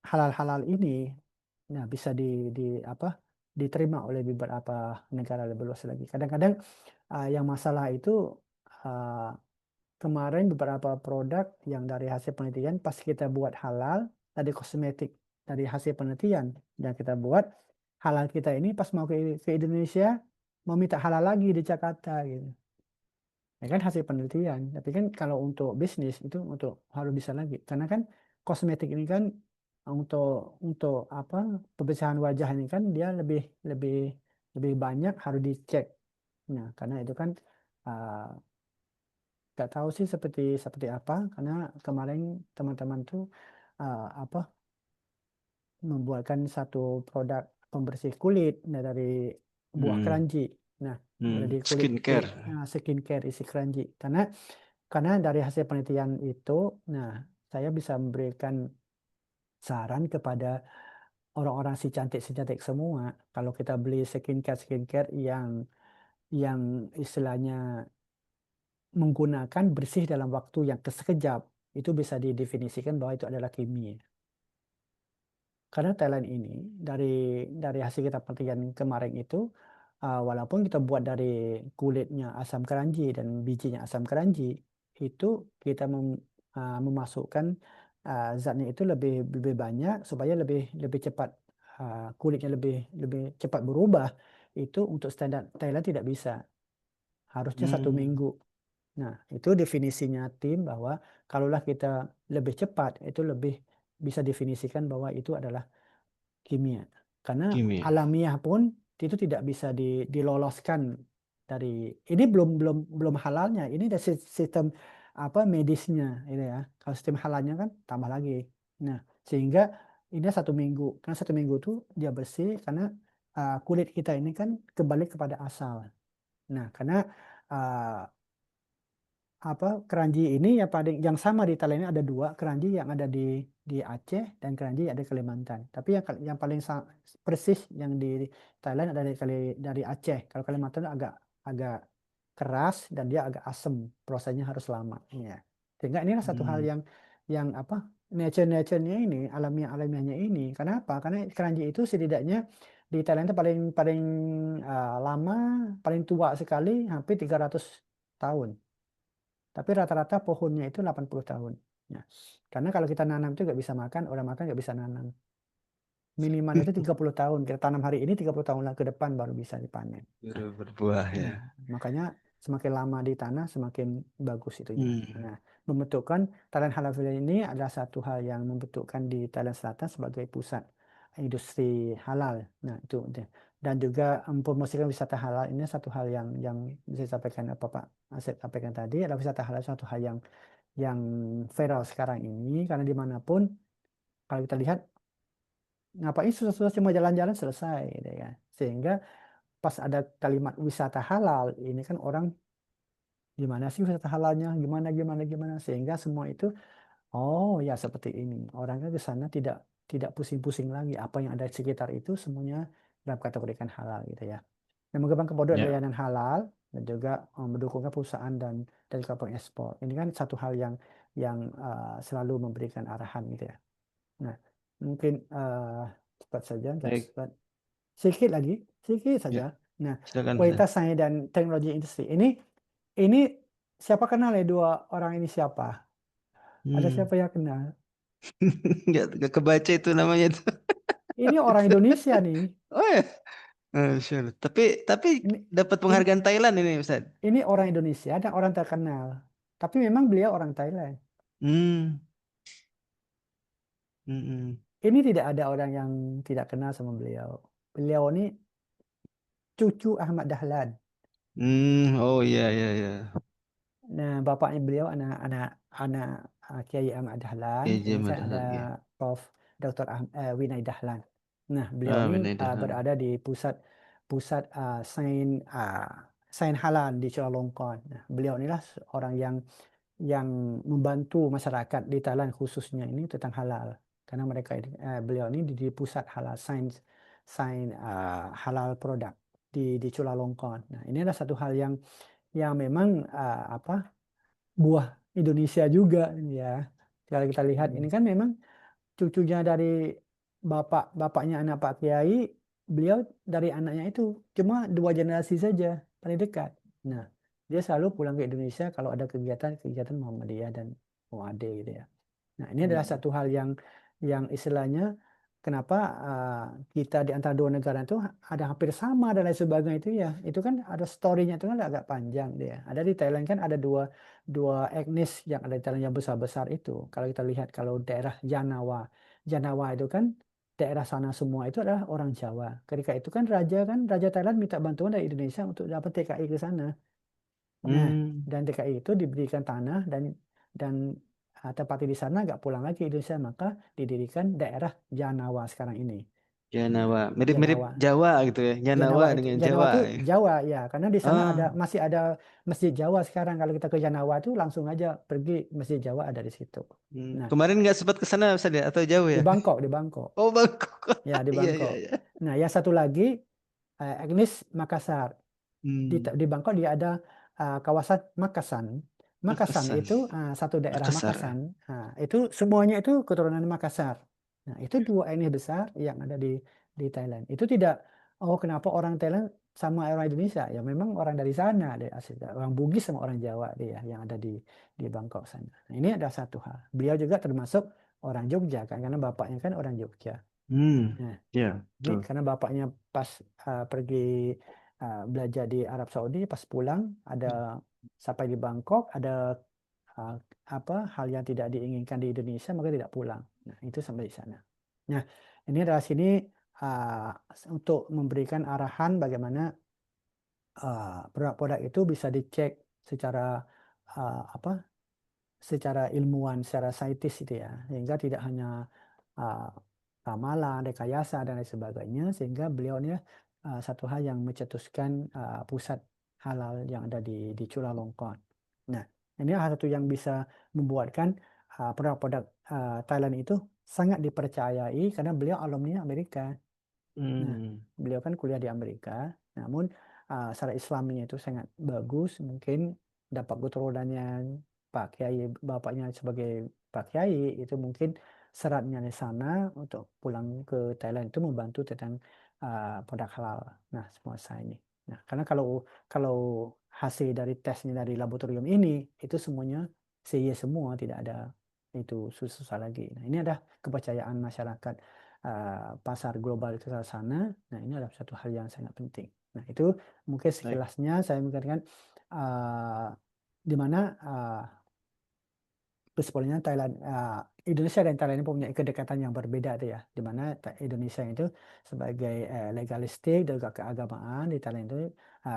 halal-halal ini nah bisa di apa diterima oleh beberapa negara lebih luas lagi. Kadang-kadang yang masalah itu uh, kemarin beberapa produk yang dari hasil penelitian pas kita buat halal dari kosmetik dari hasil penelitian yang kita buat halal kita ini pas mau ke Indonesia mau minta halal lagi di Jakarta gitu. Ya kan hasil penelitian. Tapi kan kalau untuk bisnis itu untuk harus bisa lagi. Karena kan kosmetik ini kan untuk untuk apa pembersihan wajah ini kan dia lebih lebih lebih banyak harus dicek. Nah, karena itu kan uh, nggak tahu sih seperti seperti apa. Karena kemarin teman-teman tuh apa membuatkan satu produk pembersih kulit dari buah Hmm. keranji. Nah, dari kulit Skincare. skincare isi keranji. Karena dari hasil penelitian itu, nah saya bisa memberikan saran kepada orang-orang si cantik semua. Kalau kita beli skincare yang istilahnya menggunakan bersih dalam waktu yang sekejap, itu bisa didefinisikan bahwa itu adalah kimia. Karena Thailand ini dari dari hasil kita penelitian kemarin itu, walaupun kita buat dari kulitnya asam keranji dan bijinya asam keranji, itu kita memasukkan zatnya itu lebih lebih banyak supaya lebih lebih cepat kulitnya lebih lebih cepat berubah. Itu untuk standar Thailand tidak bisa, harusnya satu Hmm. minggu. Nah, itu definisinya tim bahwa kalaulah kita lebih cepat, itu lebih bisa definisikan bahwa itu adalah kimia. Karena Kimia. alamiah pun itu tidak bisa diloloskan dari ini belum belum belum halalnya. Ini dari sistem apa medisnya ini ya. Kalau sistem halalnya kan tambah lagi. Nah, sehingga ini 1 minggu. Karena 1 minggu itu dia bersih karena kulit kita ini kan kembali kepada asal. Nah, karena uh, apa keranji ini yang paling yang sama di Thailand ini ada dua keranji yang ada di Aceh dan keranji yang ada di Kalimantan. Tapi yang paling persis yang di Thailand ada dari Aceh. Kalau Kalimantan agak agak keras dan dia agak asam. Prosesnya harus lama. Ya. Sehingga inilah satu hal Hmm. yang apa nature-nya ini alamiahnya ini. Kenapa? Karena keranji itu setidaknya di Thailand itu paling paling lama, paling tua sekali hampir 300 tahun. Tapi rata-rata pohonnya itu 80 tahun. Ya. Karena kalau kita nanam itu nggak bisa makan, orang makan nggak bisa nanam. Minimal itu 30 tahun. Kita tanam hari ini 30 tahun ke depan baru bisa dipanen. Nah, Baru berbuah ya, ya. makanya semakin lama di tanah semakin bagus itunya. Hmm. Nah, membentukkan Thailand Halal Village ini adalah satu hal yang membentukkan di Thailand Selatan sebagai pusat industri halal. Nah, itu dia. Dan juga mempromosikan wisata halal ini satu hal yang bisa disampaikan apa Pak Asep sampaikan tadi adalah wisata halal satu hal yang viral sekarang ini karena dimanapun kalau kita lihat ngapain susah-susah cuma jalan-jalan selesai gitu ya. Sehingga pas ada kalimat wisata halal ini kan orang gimana sih wisata halalnya, gimana gimana gimana, sehingga semua itu oh ya seperti ini. Orangnya ke sana tidak tidak pusing-pusing lagi. Apa yang ada di sekitar itu semuanya dalam kategorikan halal gitu ya. Yang mengembangkan produk Ya. layanan halal dan juga mendukungkan perusahaan dan juga pengekspor. Ini kan satu hal yang selalu memberikan arahan gitu ya. Nah, mungkin cepat saja, nggak Baik. cepat. Sedikit lagi, sedikit Ya. saja. Nah, Silakan Ustaz. kualitas sains dan teknologi industri. Ini siapa kenal ya dua orang ini siapa? Ada Hmm. siapa yang kenal? Nggak kebaca itu namanya tuh. Ini orang Indonesia nih. Oh ya. Sure. Tapi Ini dapat ini penghargaan Thailand ini Ustaz. ini orang Indonesia dan orang terkenal. Tapi memang beliau orang Thailand. Hmm. Hmm. Hmm. Ini tidak ada orang yang tidak kenal sama beliau. Beliau ini cucu Ahmad Dahlan. Oh iya iya iya. Nah, bapaknya beliau anak Kiai Ahmad Dahlan. KJ Kemudian ada Madahan ya. Prof. Dr. Winay Dahlan. Nah, beliau Ah, ini benar dah. berada di pusat pusat sains halal di Chulalongkorn. Nah, beliau inilah orang yang membantu masyarakat di Thailand khususnya ini tentang halal. Karena beliau ini di pusat halal sains sains halal produk di Chulalongkorn. Nah, ini adalah satu hal yang memang apa buah Indonesia juga ya. Kalau kita lihat ini Hmm. kan memang cucunya dari bapaknya anak Pak Kiai, beliau dari anaknya itu cuma dua generasi saja paling dekat. Nah, dia selalu pulang ke Indonesia kalau ada kegiatan Muhammadiyah dan Muade gitu ya. Nah, ini adalah Hmm. satu hal yang istilahnya kenapa kita di antara dua negara itu ada hampir sama dan lain sebagainya itu ya. Itu kan ada story-nya itu kan agak panjang dia. Ada di Thailand kan ada dua dua etnis yang ada di Thailand yang besar-besar itu. Kalau kita lihat kalau daerah Janawa itu kan daerah sana semua itu adalah orang Jawa. Ketika itu kan Raja Thailand minta bantuan dari Indonesia untuk dapat TKI ke sana. Nah, Hmm. dan TKI itu diberikan tanah dan tempatnya di sana nggak pulang lagi ke Indonesia, maka didirikan daerah Janawa sekarang ini. Nah, Janawa. Mirip-mirip Janawa. Jawa gitu ya. Janawa dengan Janawa Jawa. itu Jawa ya, karena di sana Oh. masih ada Masjid Jawa sekarang. Kalau kita ke Janawa itu langsung aja pergi Masjid Jawa ada di situ. Nah, Kemarin nggak sempat ke sana Ustaz ya? Atau jauh di ya? Bangkok, di Bangkok. Oh Bangkok. Ya, di Iya iya Bangkok. iya. Nah, yang satu lagi Agnes Makassar. Hmm. Di Bangkok dia ada kawasan Makassar. Makassar Makassar. itu satu daerah Makassar. Makassar. Itu semuanya itu keturunan Makassar. Nah, itu dua etnis besar yang ada di Thailand. Itu tidak, oh kenapa orang Thailand sama orang Indonesia? Ya memang orang dari sana, dari asli, orang Bugis sama orang Jawa dia yang ada di Bangkok sana. Nah, ini ada satu hal. Beliau juga termasuk orang Jogja kan, karena bapaknya kan orang Jogja. Hmm. Nah, Ya, ini betul. karena bapaknya pas pergi belajar di Arab Saudi, pas pulang ada sampai di Bangkok ada uh, apa hal yang tidak diinginkan di Indonesia maka tidak pulang. Nah, itu sampai di sana. Nah, ini adalah sini uh, untuk memberikan arahan bagaimana produk-produk itu bisa dicek secara apa secara ilmuwan, secara saintis itu ya, sehingga tidak hanya uh, ramalan, rekayasa dan lain sebagainya, sehingga beliau ini satu hal yang mencetuskan pusat halal yang ada di Chulalongkorn. Nah, ini hal satu yang bisa membuatkan produk-produk Thailand itu sangat dipercayai karena beliau alumni Amerika. Nah, Hmm. beliau kan kuliah di Amerika, namun secara Islaminya itu sangat bagus. Mungkin dapat keturunannya Pak Kiai, bapaknya sebagai Pak Kiai, itu mungkin seratnya di sana untuk pulang ke Thailand itu membantu tentang produk halal. Nah, semua saya ini. Nah, karena kalau hasil dari tesnya dari laboratorium ini itu semuanya CY semua, tidak ada itu susah lagi. Nah, ini ada kepercayaan masyarakat pasar global itu ke sana. Nah, ini adalah satu hal yang sangat penting. Nah, itu mungkin Baik. sekilasnya saya mengatakan uh, di mana sebetulnya Indonesia dan Thailand ini punya kedekatan yang berbeda tuh ya, di mana Indonesia itu sebagai legalistik dan juga keagamaan, di Thailand itu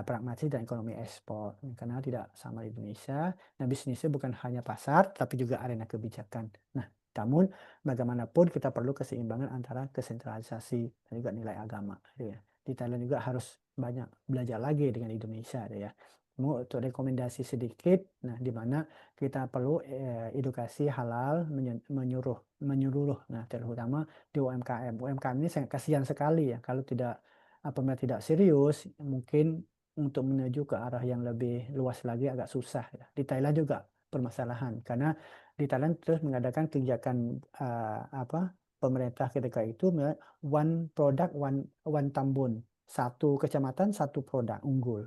pragmatis dan ekonomi ekspor. Karena tidak sama di Indonesia, nah bisnisnya bukan hanya pasar, tapi juga arena kebijakan. Nah, namun bagaimanapun kita perlu keseimbangan antara kesentralisasi dan juga nilai agama. Gitu ya. Di Thailand juga harus banyak belajar lagi dengan Indonesia, gitu ya. untuk rekomendasi sedikit. Nah, di mana kita perlu edukasi halal menyuruh menyeluruh. Nah, terutama di UMKM. UMKM ini sangat kasihan sekali ya kalau tidak pemerintah tidak serius, mungkin untuk menuju ke arah yang lebih luas lagi agak susah ya. Di Thailand juga permasalahan karena di Thailand terus mengadakan kebijakan apa pemerintah ketika itu one product one tambun, satu kecamatan satu produk unggul,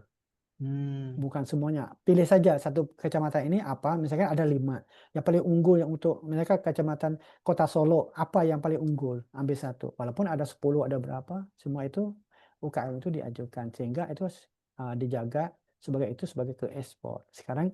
Hmm. bukan semuanya. Pilih saja satu kecamatan ini apa, misalkan ada 5. Yang paling unggul yang untuk mereka kecamatan Kota Solo, apa yang paling unggul? Ambil satu. Walaupun ada 10, ada berapa, semua itu UKM itu diajukan. Sehingga itu dijaga sebagai ke ekspor. Sekarang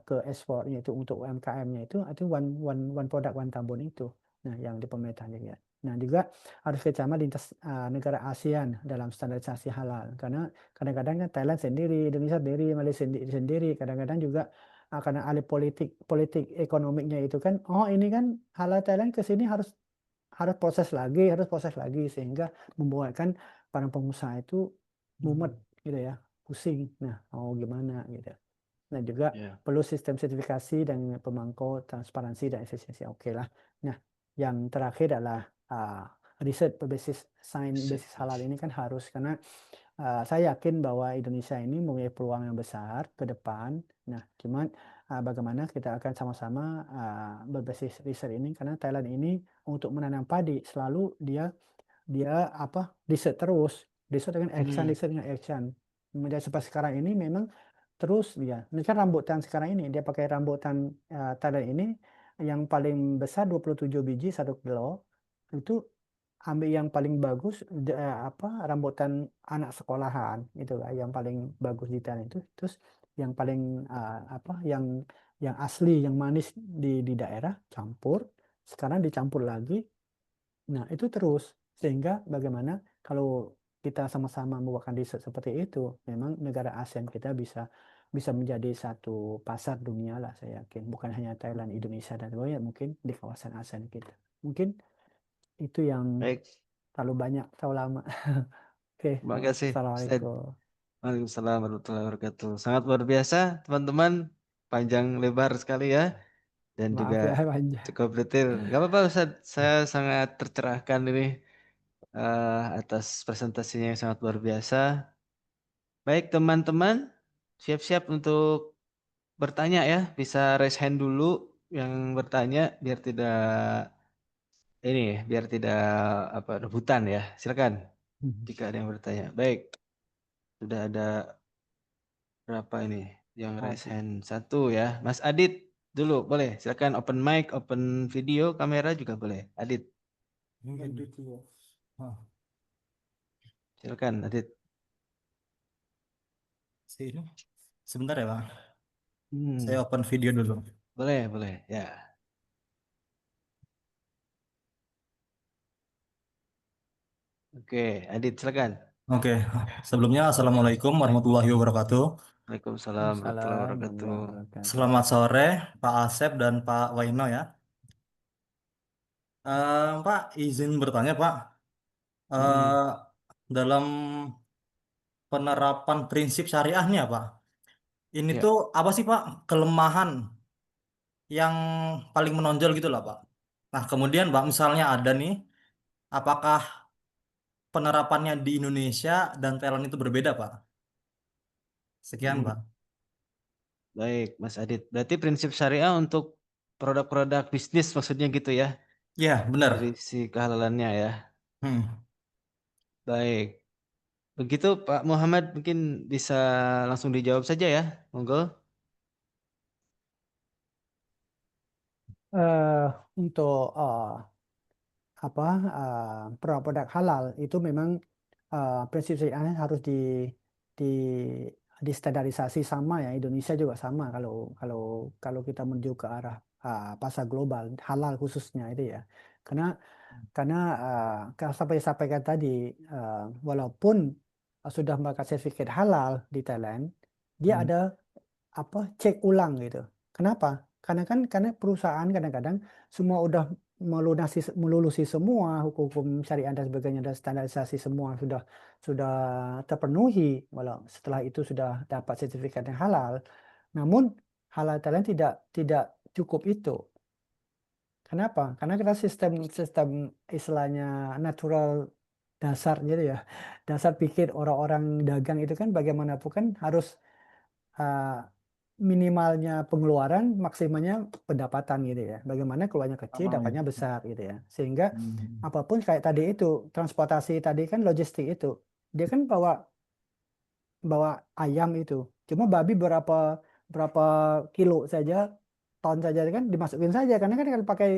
ke ekspornya itu untuk UMKM-nya itu one product one tambun itu. Nah, yang di pemerintah juga. Nah, juga harus kerjasama lintas negara ASEAN dalam standarisasi halal. Karena kadang-kadang kan Thailand sendiri, Indonesia sendiri, Malaysia sendiri, kadang-kadang juga karena alih politik politik ekonomiknya itu kan, oh ini kan halal Thailand ke sini harus harus proses lagi sehingga membuatkan para pengusaha itu mumet Hmm. gitu ya, pusing. Nah, mau gimana gitu. Dan juga Ya. perlu sistem sertifikasi dan pemangko transparansi dan efisiensi. Oke lah. Nah, yang terakhir adalah uh, riset berbasis sains Set. basis halal ini kan harus karena saya yakin bahwa Indonesia ini mempunyai peluang yang besar ke depan. Nah, cuman bagaimana kita akan sama-sama berbasis riset ini karena Thailand ini untuk menanam padi selalu dia dia apa riset terus, Hmm. riset dengan action. Kemudian sampai sekarang ini memang terus dia. Ini kan rambutan sekarang ini dia pakai rambutan Thailand ini yang paling besar 27 biji 1 kilo itu ambil yang paling bagus apa rambutan anak sekolahan itu lah yang paling bagus di Thailand itu terus yang paling apa yang asli yang manis di daerah campur sekarang dicampur lagi. Nah, itu terus. Sehingga bagaimana kalau kita sama-sama membuat riset seperti itu, memang negara ASEAN kita bisa bisa menjadi satu pasar dunia lah, saya yakin. Bukan hanya Thailand, Indonesia, dan lainnya, mungkin di kawasan ASEAN kita. Mungkin itu yang Baik. terlalu banyak, terlalu lama. Oke, Terima kasih, Ustaz. Assalamualaikum. Waalaikumsalam warahmatullahi wabarakatuh. Sangat luar biasa, teman-teman. Panjang lebar sekali ya. Dan juga Maaf ya, panjang. cukup detail. Gak apa-apa, Ustaz. Saya sangat tercerahkan ini atas presentasinya yang sangat luar biasa. Baik, teman-teman. Siap-siap untuk bertanya ya. Bisa raise hand dulu yang bertanya biar tidak ini ya, biar tidak apa rebutan ya. Silakan jika ada yang bertanya. Baik, sudah ada berapa ini yang raise Aduh, hand satu ya. Mas Adit dulu boleh. Silakan open mic, open video, kamera juga boleh. Adit, NBT ya. Oh, silakan Adit. Sini. Sebentar ya, Bang. Saya Hmm, open video dulu. boleh, boleh. Ya. Oke, Adit silakan. Oke, sebelumnya Assalamualaikum warahmatullahi wabarakatuh. Waalaikumsalam warahmatullahi salam wabarakatuh. warahmatullahi wabarakatuh. Selamat sore, Pak Asep dan Pak Waino ya. Pak, izin bertanya, Pak. Hmm, Eh, dalam penerapan prinsip syariah nih ya, Pak. Ini ya. tuh apa sih, Pak, kelemahan yang paling menonjol gitu lah, Pak. Nah, kemudian, Pak, misalnya ada nih, apakah penerapannya di Indonesia dan Thailand itu berbeda, Pak? Sekian, Hmm, Pak. baik, Mas Adit. Berarti prinsip syariah untuk produk-produk bisnis maksudnya gitu ya. Ya, Dari benar. si kehalalannya ya. Hmm. Baik. Begitu Pak Muhammad mungkin bisa langsung dijawab saja ya. Monggo. Eh, untuk apa produk halal itu memang prinsip syariahnya harus di distandarisasi sama ya Indonesia juga sama kalau kalau kalau kita menuju ke arah pasar global halal khususnya itu ya karena karena kalau sampai sampaikan tadi walaupun sudah mendapatkan sertifikat halal di Thailand dia Hmm. ada apa cek ulang gitu. Kenapa? Karena perusahaan kadang-kadang semua udah melulusi semua hukum-hukum syariah dan sebagainya dan standarisasi semua sudah terpenuhi, walau setelah itu sudah dapat sertifikat yang halal. Namun halal Thailand tidak cukup itu. Kenapa? Karena kita sistem sistem istilahnya natural dasar gitu ya. Dasar pikir orang-orang dagang itu kan bagaimanapun kan harus uh, minimalnya pengeluaran, maksimalnya pendapatan gitu ya. Bagaimana keluarnya kecil, Oh, dapatnya iya. besar gitu ya. Sehingga Hmm. apapun kayak tadi itu, transportasi tadi kan logistik itu, dia kan bawa bawa ayam itu. Cuma babi berapa berapa kilo saja, ton saja kan dimasukin saja. Karena kan kalau pakai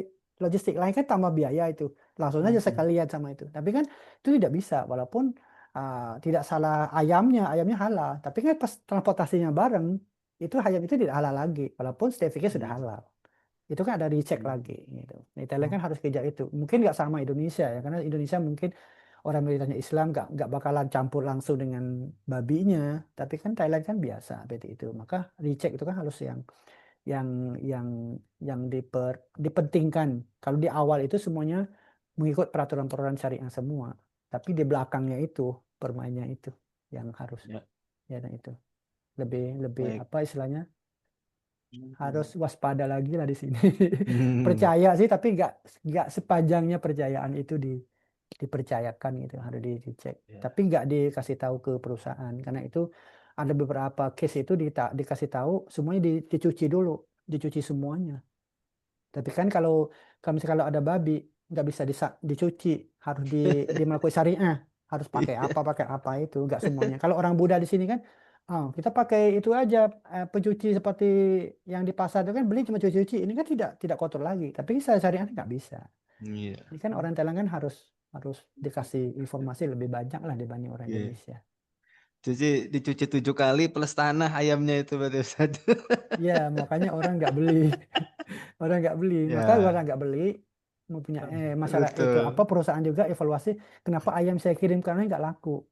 logistik lain kan tambah biaya itu. Langsung aja Hmm. sekalian sama itu. Tapi kan itu tidak bisa, walaupun tidak salah ayamnya, ayamnya halal. Tapi kan pas transportasinya bareng, itu ayam itu tidak halal lagi, walaupun sertifikat sudah Iya. halal. Itu kan ada dicek Hmm. lagi gitu. Nah, Thailand Oh, kan harus kejar itu. Mungkin nggak sama Indonesia ya, karena Indonesia mungkin orang mayoritasnya Islam nggak bakalan campur langsung dengan babinya. Tapi kan Thailand kan biasa seperti itu. Maka dicek itu kan harus yang yang yang dipentingkan. Kalau di awal itu semuanya mengikut peraturan-peraturan syariah semua. Tapi di belakangnya itu permainnya itu yang harus Ya, ya dan itu lebih lebih baik. apa istilahnya harus hmm. waspada lagi lah di sini. Hmm, Percaya sih, tapi nggak sepanjangnya percayaan itu dipercayakan gitu, harus dicek. ya. Tapi nggak dikasih tahu ke perusahaan, karena itu ada beberapa case itu dikasih tahu semuanya dicuci dulu, dicuci semuanya. Tapi kan kalau misalnya kalau ada babi nggak bisa dicuci, harus di melakukan syariah, harus pakai apa itu nggak semuanya. Kalau orang Buddha di sini kan, oh, kita pakai itu aja pencuci seperti yang di pasar itu kan beli cuma cuci-cuci. Ini kan tidak kotor lagi. Tapi saya syariah nggak bisa. Iya. Ini kan orang Thailand kan harus harus dikasih informasi lebih banyak lah dibanding orang Iya. Indonesia. Cuci dicuci 7 kali plus tanah ayamnya itu berarti Ustaz. Ya makanya orang nggak beli. Orang nggak beli, maka orang Ya, nggak beli mempunyai masalah itu apa betul. perusahaan juga evaluasi kenapa ayam saya kirim karena nggak laku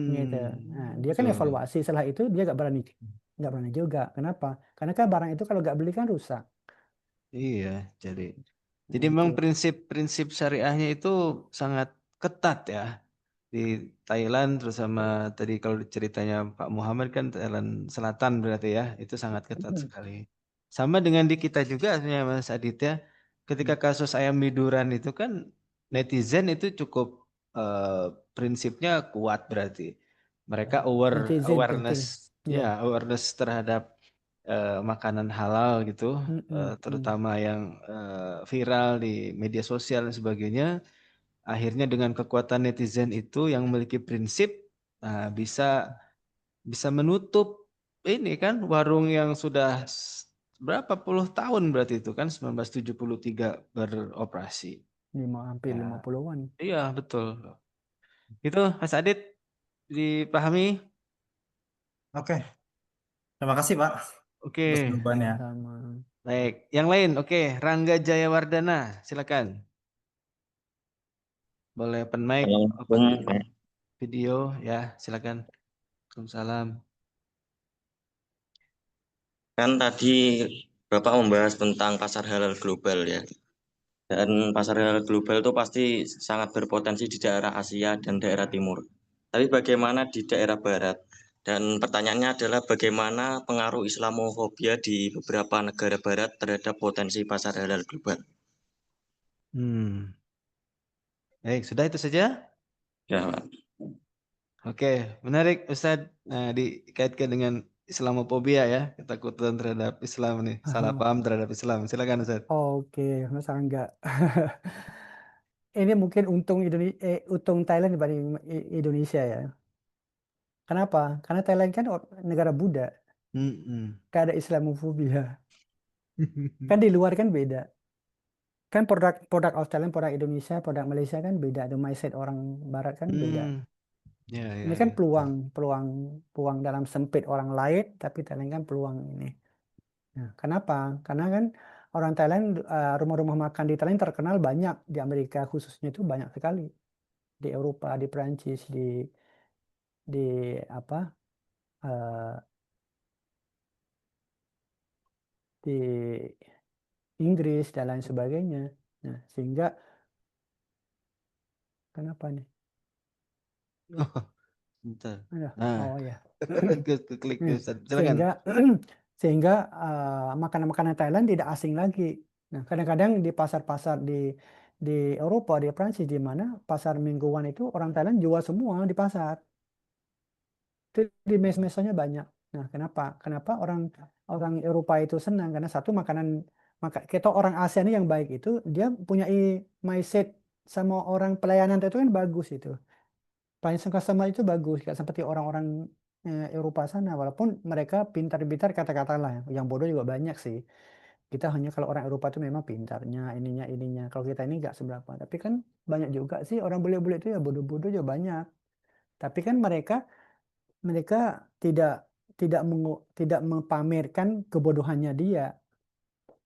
gitu. Nah, dia kan Betul. evaluasi setelah itu dia nggak berani juga. Kenapa? Karena kan barang itu kalau nggak beli kan rusak. Iya, jadi Nah, itu. memang prinsip-prinsip syariahnya itu sangat ketat ya di Thailand terus sama tadi kalau ceritanya Pak Muhammad kan Thailand Selatan berarti ya itu sangat ketat Mm-mm. sekali. Sama dengan di kita juga sebenarnya Mas Aditya, ketika kasus ayam liduran itu kan netizen itu cukup eh, prinsipnya kuat berarti. Mereka Netizen awareness penting. ya Ya. awareness terhadap makanan halal gitu, Mm-mm. Mm. terutama yang viral di media sosial dan sebagainya. Akhirnya dengan kekuatan netizen itu yang memiliki prinsip, bisa bisa menutup ini kan warung yang sudah berapa puluh tahun berarti itu kan 1973 beroperasi. Hampir Ya, 50-an. iya betul. Itu Mas Adit dipahami? Oke, terima kasih Pak Oke, atas jawabannya. Sama-sama. baik. Yang lain, oke. Rangga Jayawardana, silakan. Boleh open mic, open Assalamualaikum. video, ya, silakan. Waalaikumsalam. Kan tadi Bapak membahas tentang pasar halal global ya. Dan pasar halal global itu pasti sangat berpotensi di daerah Asia dan daerah Timur. Tapi bagaimana di daerah Barat? Dan pertanyaannya adalah bagaimana pengaruh Islamofobia di beberapa negara Barat terhadap potensi pasar halal global? Hmm, baik, sudah itu saja. Ya, Pak. Oke, menarik Ustadz. Nah, dikaitkan dengan Islamophobia ya, ketakutan terhadap Islam nih, salah paham terhadap Islam. Silakan Ustadz. Oke, masa enggak? Ini mungkin untung Thailand dibanding Indonesia ya. Kenapa? Karena Thailand kan negara Buddha, Hmm. gak ada Islamofobia. Kan di luar kan beda. Kan produk produk Australia, produk Indonesia, produk Malaysia kan beda. Ada mindset orang Barat kan beda. Hmm, ya, Ini ya, kan ya. peluang, peluang, peluang dalam sempit orang lain, tapi Thailand kan peluang ini. Nah, kenapa? Karena kan orang Thailand, rumah-rumah makan di Thailand terkenal banyak di Amerika khususnya itu banyak sekali. Di Eropa, di Perancis, di apa? eh, di Inggris dan lain sebagainya. Nah, sehingga kenapa nih? Oh, bentar. Aduh, Nah, oh ya. klik Nah, Ustaz. Silakan. sehingga sehingga makanan-makanan Thailand tidak asing lagi. Nah, kadang-kadang di pasar-pasar di Eropa, di Prancis, di mana pasar mingguan itu orang Thailand jual semua di pasar. Itu di mes-mesonya banyak. Nah, kenapa? Kenapa orang orang Eropa itu senang? Karena satu makanan kita orang ASEAN ini yang baik itu dia punya mindset sama orang pelayanan itu kan bagus itu. Pelayanan customer itu bagus, kayak seperti orang-orang Eropa sana. Walaupun mereka pintar-pintar kata-kata lah, yang bodoh juga banyak sih. Kita hanya kalau orang Eropa itu memang pintarnya, ininya. Kalau kita ini nggak seberapa. Tapi kan banyak juga sih orang bule-bule itu ya bodoh-bodoh juga banyak. Tapi kan mereka mereka tidak tidak mempamerkan kebodohannya dia.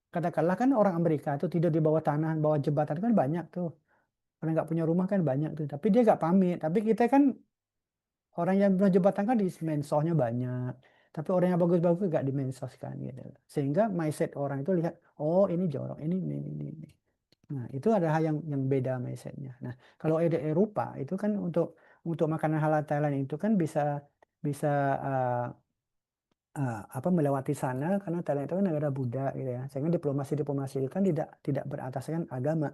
Katakanlah kan orang Amerika itu tidur di bawah tanah, bawah jembatan kan banyak tuh. Orang nggak punya rumah kan banyak tuh. Tapi dia nggak pamit. Tapi kita kan orang yang punya jembatan kan di mensosnya banyak. Tapi orang yang bagus-bagus nggak dimensoskan gitu. Sehingga mindset orang itu lihat, oh ini jorok, ini. Nah, itu ada hal yang beda mindsetnya. Nah, kalau di Eropa itu kan untuk makanan halal Thailand itu kan bisa bisa uh, apa melewati sana karena Thailand itu kan negara Buddha gitu ya. Sehingga diplomasi itu kan tidak berataskan agama.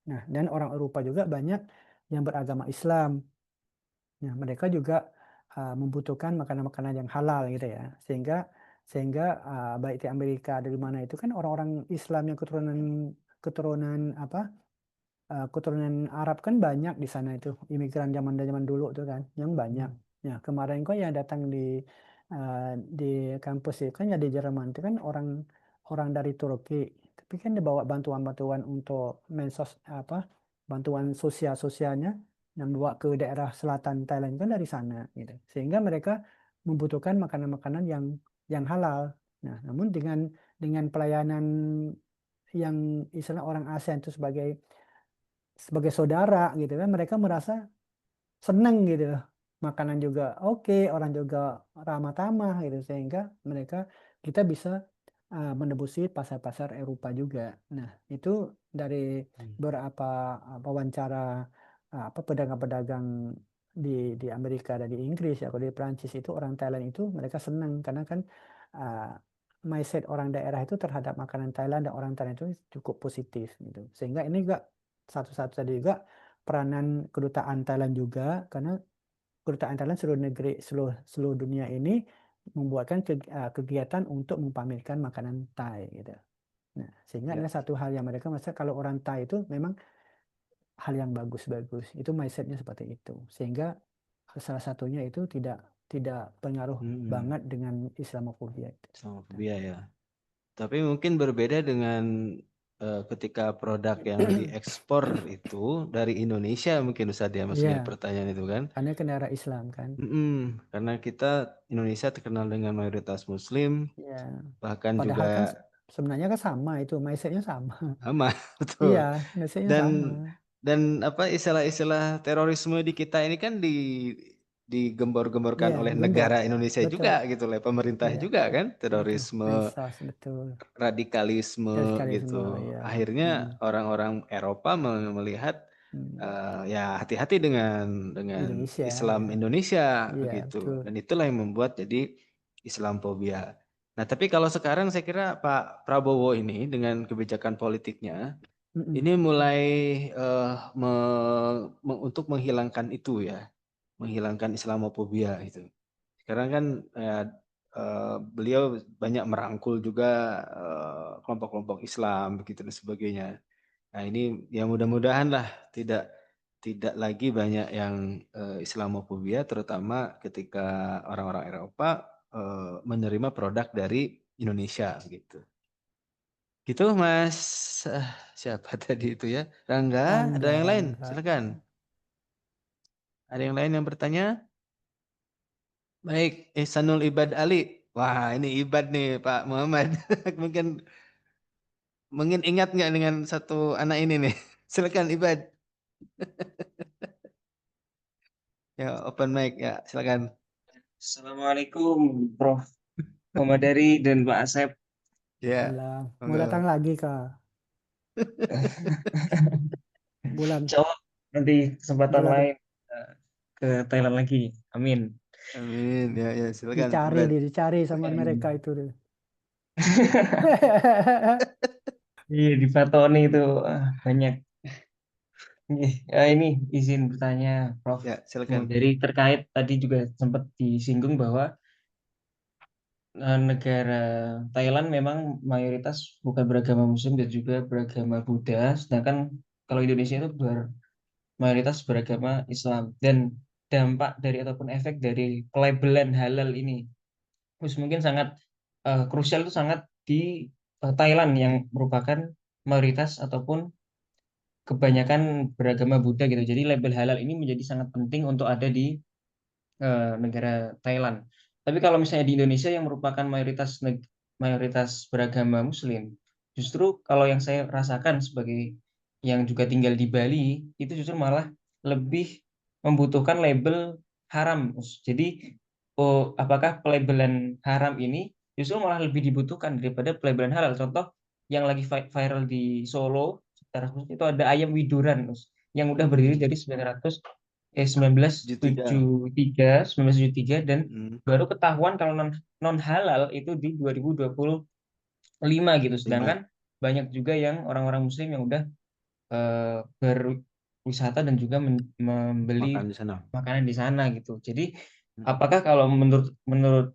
Nah, dan orang Eropa juga banyak yang beragama Islam. Nah, mereka juga membutuhkan makanan-makanan yang halal gitu ya. Sehingga sehingga baik di Amerika dari mana itu kan orang-orang Islam yang keturunan keturunan apa keturunan Arab kan banyak di sana itu imigran zaman zaman dulu tuh kan yang banyak. Ya kemarin kok yang datang uh, di kampus itu kan ya di Jerman itu kan orang orang dari Turki. Tapi kan dibawa bantuan-bantuan untuk mensos apa bantuan sosialnya yang bawa ke daerah selatan Thailand kan dari sana gitu. Sehingga mereka membutuhkan makanan-makanan yang halal. Nah, namun dengan pelayanan yang istilah orang ASEAN itu sebagai saudara gitu kan mereka merasa seneng gitu makanan juga oke orang juga ramah tamah gitu sehingga mereka kita bisa menembusi pasar-pasar Eropa juga. Nah itu dari beberapa wawancara apa pedagang-pedagang di Amerika dan di Inggris ya kalau di Prancis itu orang Thailand itu mereka senang karena kan uh, mindset orang daerah itu terhadap makanan Thailand dan orang Thailand itu cukup positif gitu sehingga ini juga satu-satu tadi juga peranan kedutaan Thailand juga karena kedutaan Thailand seluruh negeri seluruh dunia ini membuatkan kegiatan untuk mempamerkan makanan Thai gitu. Nah, sehingga Ya. adalah satu hal yang mereka merasa kalau orang Thai itu memang hal yang bagus-bagus. Itu mindsetnya seperti itu. Sehingga salah satunya itu tidak pengaruh banget dengan Islamophobia itu. Islamophobia ya. Tapi mungkin berbeda dengan ketika produk yang diekspor itu dari Indonesia mungkin Ustaz ya maksudnya Iya, pertanyaan itu kan. karena ke daerah Islam kan. Karena kita Indonesia terkenal dengan mayoritas Muslim, Iya. bahkan juga Padahal kan sebenarnya kan sama itu, mindsetnya sama. sama, betul. Iya, mindsetnya Dan sama. dan apa istilah-istilah terorisme di kita ini kan digembor-gemborkan Iya, oleh gembor. negara Indonesia Betul. juga gitu, oleh pemerintah Iya, juga kan, betul. terorisme, Mensos, betul. radikalisme gitu. Radikalisme, ya. Akhirnya orang-orang Eropa melihat ya hati-hati dengan Indonesia, Islam ya. Indonesia Iya, begitu. betul. Dan itulah yang membuat jadi Islamophobia. Nah, tapi kalau sekarang saya kira Pak Prabowo ini dengan kebijakan politiknya Mm-mm. ini mulai untuk menghilangkan itu ya, menghilangkan Islamophobia itu. Sekarang kan beliau banyak merangkul juga kelompok-kelompok Islam begitu dan sebagainya. Nah ini ya mudah-mudahan lah tidak tidak lagi banyak yang Islamophobia, terutama ketika orang-orang Eropa menerima produk dari Indonesia gitu. Gitu Mas, eh, siapa tadi itu ya? Rangga, ada yang lain? Rangga. Silakan. Ada yang lain yang bertanya? Baik, Ihsanul Ibad Ali. Wah, ini Ibad nih Pak Muhammad. Mungkin mungkin ingat nggak dengan satu anak ini nih? Silakan Ibad. Ya, open mic ya, silakan. Assalamualaikum, Prof. Muhammad Dari dan Pak Asep. Ya, Alah, mau monggo. datang lagi, Kak. Bulan Insya Allah nanti kesempatan bulan lain eh, ke Thailand lagi. Amin. Amin. Ya, ya, silakan. Ibad. dicari sama mereka itu deh. Iya di Fatoni itu banyak. Ini izin bertanya, Prof. Ya, silakan. Dari terkait tadi juga sempat disinggung bahwa negara Thailand memang mayoritas bukan beragama Muslim dan juga beragama Buddha, sedangkan kalau Indonesia itu mayoritas beragama Islam. Dan dampak dari ataupun efek dari pelabelan halal ini, terus mungkin sangat krusial itu sangat di Thailand yang merupakan mayoritas ataupun kebanyakan beragama Buddha gitu. Jadi label halal ini menjadi sangat penting untuk ada di negara Thailand. Tapi kalau misalnya di Indonesia yang merupakan mayoritas beragama Muslim, justru kalau yang saya rasakan sebagai yang juga tinggal di Bali, itu justru malah lebih membutuhkan label haram. Jadi, oh, apakah pelabelan haram ini justru malah lebih dibutuhkan daripada pelabelan halal? Contoh yang lagi viral di Solo, secara khusus itu ada ayam widuran, yang udah berdiri dari 1973 dan Hmm. baru ketahuan kalau non halal itu di 2025 gitu. Sedangkan banyak juga yang orang-orang Muslim yang udah berwisata dan juga membeli Makan di sana. makanan di sana gitu. Jadi Hmm. apakah kalau menurut menurut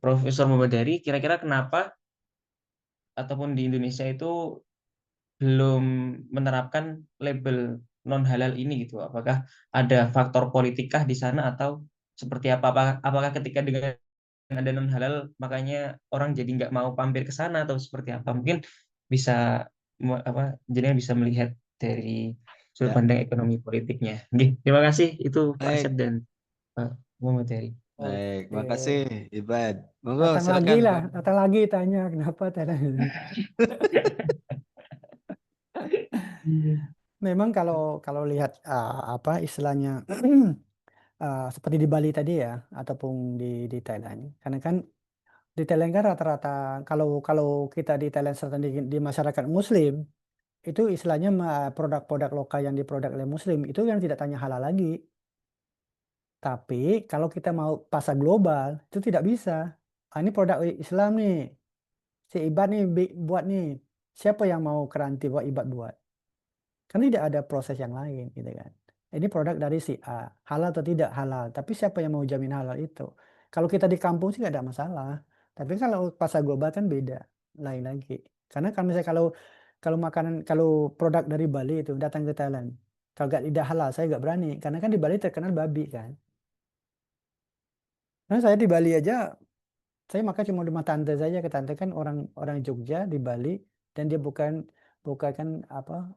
Profesor Muhammad kira-kira kenapa ataupun di Indonesia itu belum menerapkan label non halal ini gitu? Apakah ada faktor politikkah di sana atau seperti apa? Apakah ketika dengan ada non halal makanya orang jadi nggak mau pampir ke sana atau seperti apa? Mungkin bisa jadinya bisa melihat dari sudut Ya, pandang ekonomi politiknya. Oke, terima kasih itu Pak Asep baik. dan Pak Muhammad. Baik, Oke. makasih Ibad. Monggo, silakan. Datang lagi tanya kenapa Thailand. Memang kalau kalau lihat apa istilahnya seperti di Bali tadi ya ataupun di Thailand. Karena kan di Thailand kan rata-rata kalau kalau kita di Thailand serta di masyarakat Muslim itu istilahnya produk-produk lokal yang diproduk oleh Muslim itu yang tidak tanya halal lagi. Tapi kalau kita mau pasar global itu tidak bisa. Ini produk Islam nih, si Ibad nih buat nih. Siapa yang mau keranti buat Ibad buat? Kan tidak ada proses yang lain gitu kan. Ini produk dari si A, halal atau tidak halal. Tapi siapa yang mau jamin halal itu? Kalau kita di kampung sih nggak ada masalah. Tapi kalau pasar global kan beda, lain lagi. Karena kalau misalnya kalau makanan kalau produk dari Bali itu datang ke Thailand, kalau nggak tidak halal saya nggak berani. Karena kan di Bali terkenal babi kan. Nah saya di Bali aja, saya makan cuma di rumah tante saja. Ke tante kan orang orang Jogja di Bali dan dia bukan bukan kan apa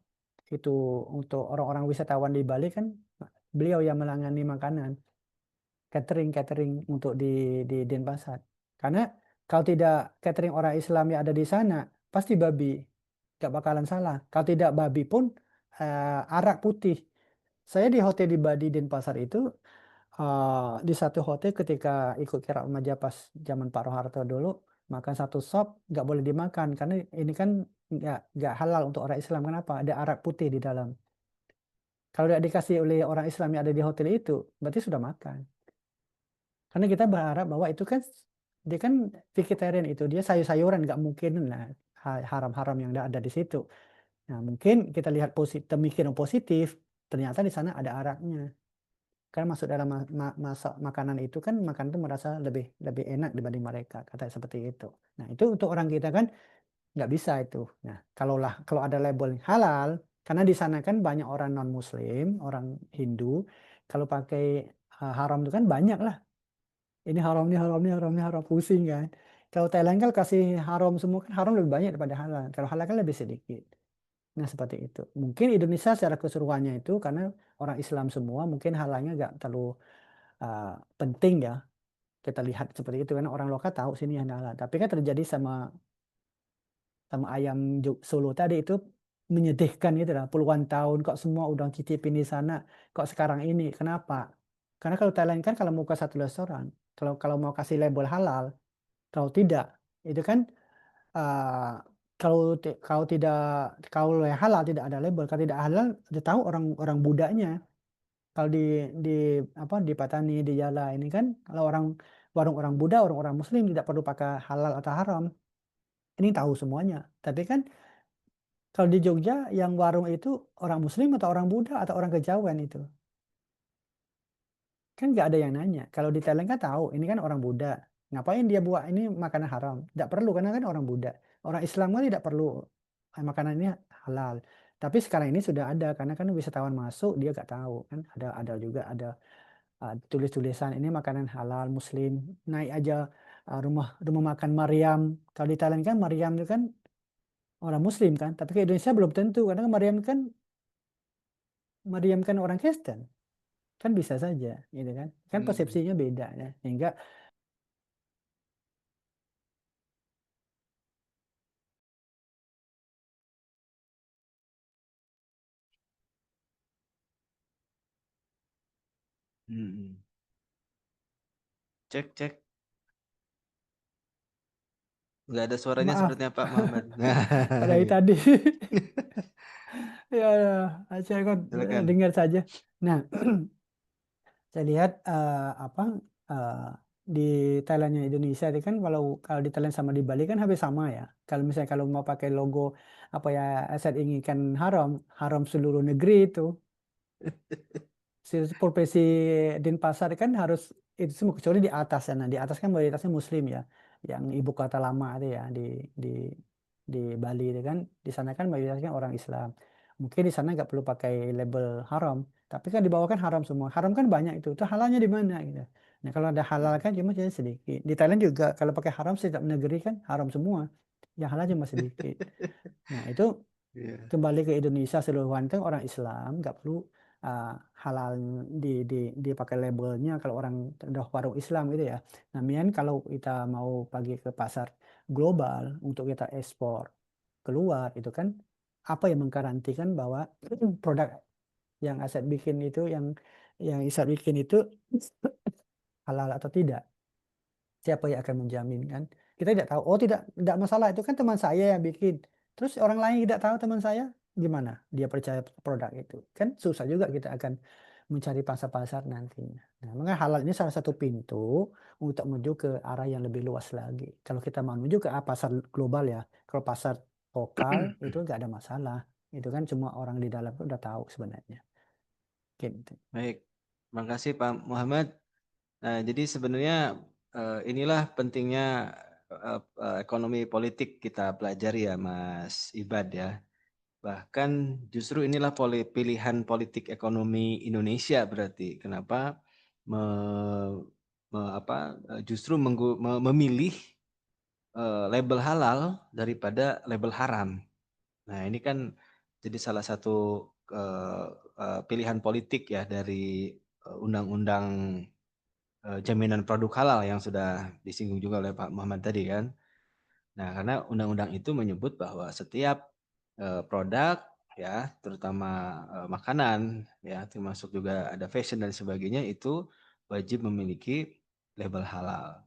itu untuk orang-orang wisatawan di Bali kan beliau yang menangani makanan catering catering untuk di Denpasar karena kalau tidak catering orang Islam yang ada di sana pasti babi gak bakalan salah kalau tidak babi pun arak putih saya di hotel di Denpasar itu di satu hotel ketika ikut kirap remaja pas zaman Pak Roharto dulu makan satu sop nggak boleh dimakan karena ini kan nggak halal untuk orang Islam kenapa ada arak putih di dalam. Kalau tidak dikasih oleh orang Islam yang ada di hotel itu, berarti sudah makan. Karena kita berharap bahwa itu kan dia kan vegetarian itu dia sayur-sayuran nggak mungkin lah haram-haram yang ada di situ. Nah mungkin kita lihat pemikiran positif, ternyata di sana ada araknya. Karena masuk dalam masak makanan itu kan makanan itu merasa lebih lebih enak dibanding mereka kata seperti itu. Nah itu untuk orang kita kan nggak bisa itu. Nah kalau ada label halal karena di sana kan banyak orang non Muslim, orang Hindu, kalau pakai haram itu kan banyak lah. Ini haram, ini haram, ini haram, ini haram, pusing kan. Kalau Thailand kan kasih haram semua kan haram lebih banyak daripada halal. Kalau halal kan lebih sedikit. Nah seperti itu. Mungkin Indonesia secara keseluruhannya itu karena orang Islam semua mungkin halalnya nggak terlalu uh, penting ya. Kita lihat seperti itu karena orang lokal tahu sini yang halal. Tapi kan terjadi sama sama ayam Solo tadi itu menyedihkan gitu lah. Puluhan tahun kok semua udah cicipin di sana, kok sekarang ini. Kenapa? Karena kalau Thailand kan kalau mau ke satu restoran, kalau kalau mau kasih label halal, kalau tidak, itu kan uh, kalau yang halal tidak ada label, kalau tidak halal udah tahu orang Budanya. Kalau di di Patani, di Jala ini kan kalau warung orang Buddha, orang Muslim tidak perlu pakai halal atau haram. Ini tahu semuanya. Tapi kan kalau di Jogja yang warung itu orang Muslim atau orang Buddha atau orang kejawen itu. Kan nggak ada yang nanya. Kalau di Thailand kan tahu, ini kan orang Buddha. Ngapain dia buat ini makanan haram? Tidak perlu karena kan orang Buddha. Orang Islam kan tidak perlu makanan ini halal. Tapi sekarang ini sudah ada karena kan wisatawan masuk dia nggak tahu kan ada juga ada tulis-tulisan ini makanan halal Muslim. Naik aja rumah rumah makan Maryam. Kalau di Thailand kan Maryam itu kan orang Muslim kan, tapi ke Indonesia belum tentu karena kan Maryam kan orang Kristen. Kan bisa saja gitu kan. Kan Hmm. persepsinya beda ya. Sehingga Hmm. Cek cek. Nggak ada suaranya maaf sepertinya Pak Muhammad. dari tadi ya saya kan Silakan. dengar saja. Nah, saya lihat apa eh, di Thailandnya Indonesia itu kan kalau di Thailand sama di Bali kan hampir sama ya. Kalau misalnya kalau mau pakai logo apa ya aset inginkan haram, haram seluruh negeri itu. Profesi Denpasar kan harus itu semua kecuali di atas sana. Di atas kan mayoritasnya Muslim ya, yang ibu kota lama itu ya di di Bali itu kan di sana kan mayoritasnya orang Islam. Mungkin di sana nggak perlu pakai label haram, tapi kan di bawah kan haram semua. Haram kan banyak itu. Itu halalnya di mana gitu. Nah kalau ada halal kan cuma jadi sedikit. Di Thailand juga kalau pakai haram setiap negeri kan haram semua. Yang halal cuma sedikit. Nah itu Iya. kembali ke Indonesia seluruhan kan orang Islam nggak perlu uh, halal di di dipakai labelnya kalau orang udah warung Islam gitu ya. Nah, kemudian kalau kita mau pergi ke pasar global untuk kita ekspor keluar itu kan apa yang menggarantikan bahwa produk yang Aset bikin itu yang Isat bikin itu halal atau tidak? Siapa yang akan menjamin kan? Kita tidak tahu. Oh tidak masalah itu kan teman saya yang bikin. Terus orang lain tidak tahu teman saya gimana? Dia percaya produk itu kan susah juga kita akan mencari pasar-pasar nantinya. Nah, maka halal ini salah satu pintu untuk menuju ke arah yang lebih luas lagi. Kalau kita mau menuju ke pasar global ya, kalau pasar lokal itu nggak ada masalah. Itu kan semua orang di dalam itu udah tahu sebenarnya. Gitu. Baik. Terima kasih Pak Muhammad. Nah, jadi sebenarnya inilah pentingnya ekonomi politik kita pelajari ya Mas Ibad ya. Bahkan justru inilah pilihan politik ekonomi Indonesia berarti. Kenapa justru memilih label halal daripada label haram. Nah, ini kan jadi salah satu pilihan politik ya dari undang-undang jaminan produk halal yang sudah disinggung juga oleh Pak Muhammad tadi kan. Nah, karena undang-undang itu menyebut bahwa setiap produk ya, terutama makanan ya, termasuk juga ada fashion dan sebagainya itu wajib memiliki label halal.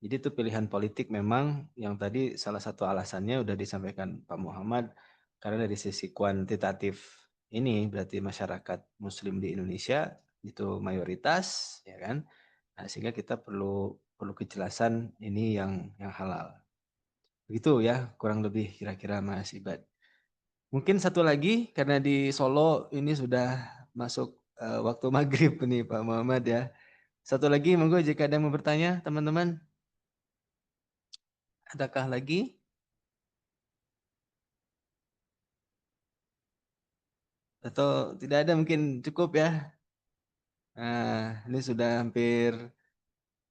Jadi itu pilihan politik memang yang tadi salah satu alasannya udah disampaikan Pak Muhammad karena dari sisi kuantitatif ini berarti masyarakat Muslim di Indonesia itu mayoritas ya kan. Nah, sehingga kita perlu perlu kejelasan ini yang halal. Begitu ya, kurang lebih kira-kira Mas Ibad. Mungkin satu lagi karena di Solo ini sudah masuk waktu maghrib nih Pak Muhammad ya. Satu lagi, monggo jika ada yang mau bertanya, teman-teman, adakah lagi? Atau tidak ada mungkin cukup ya. Nah, ini sudah hampir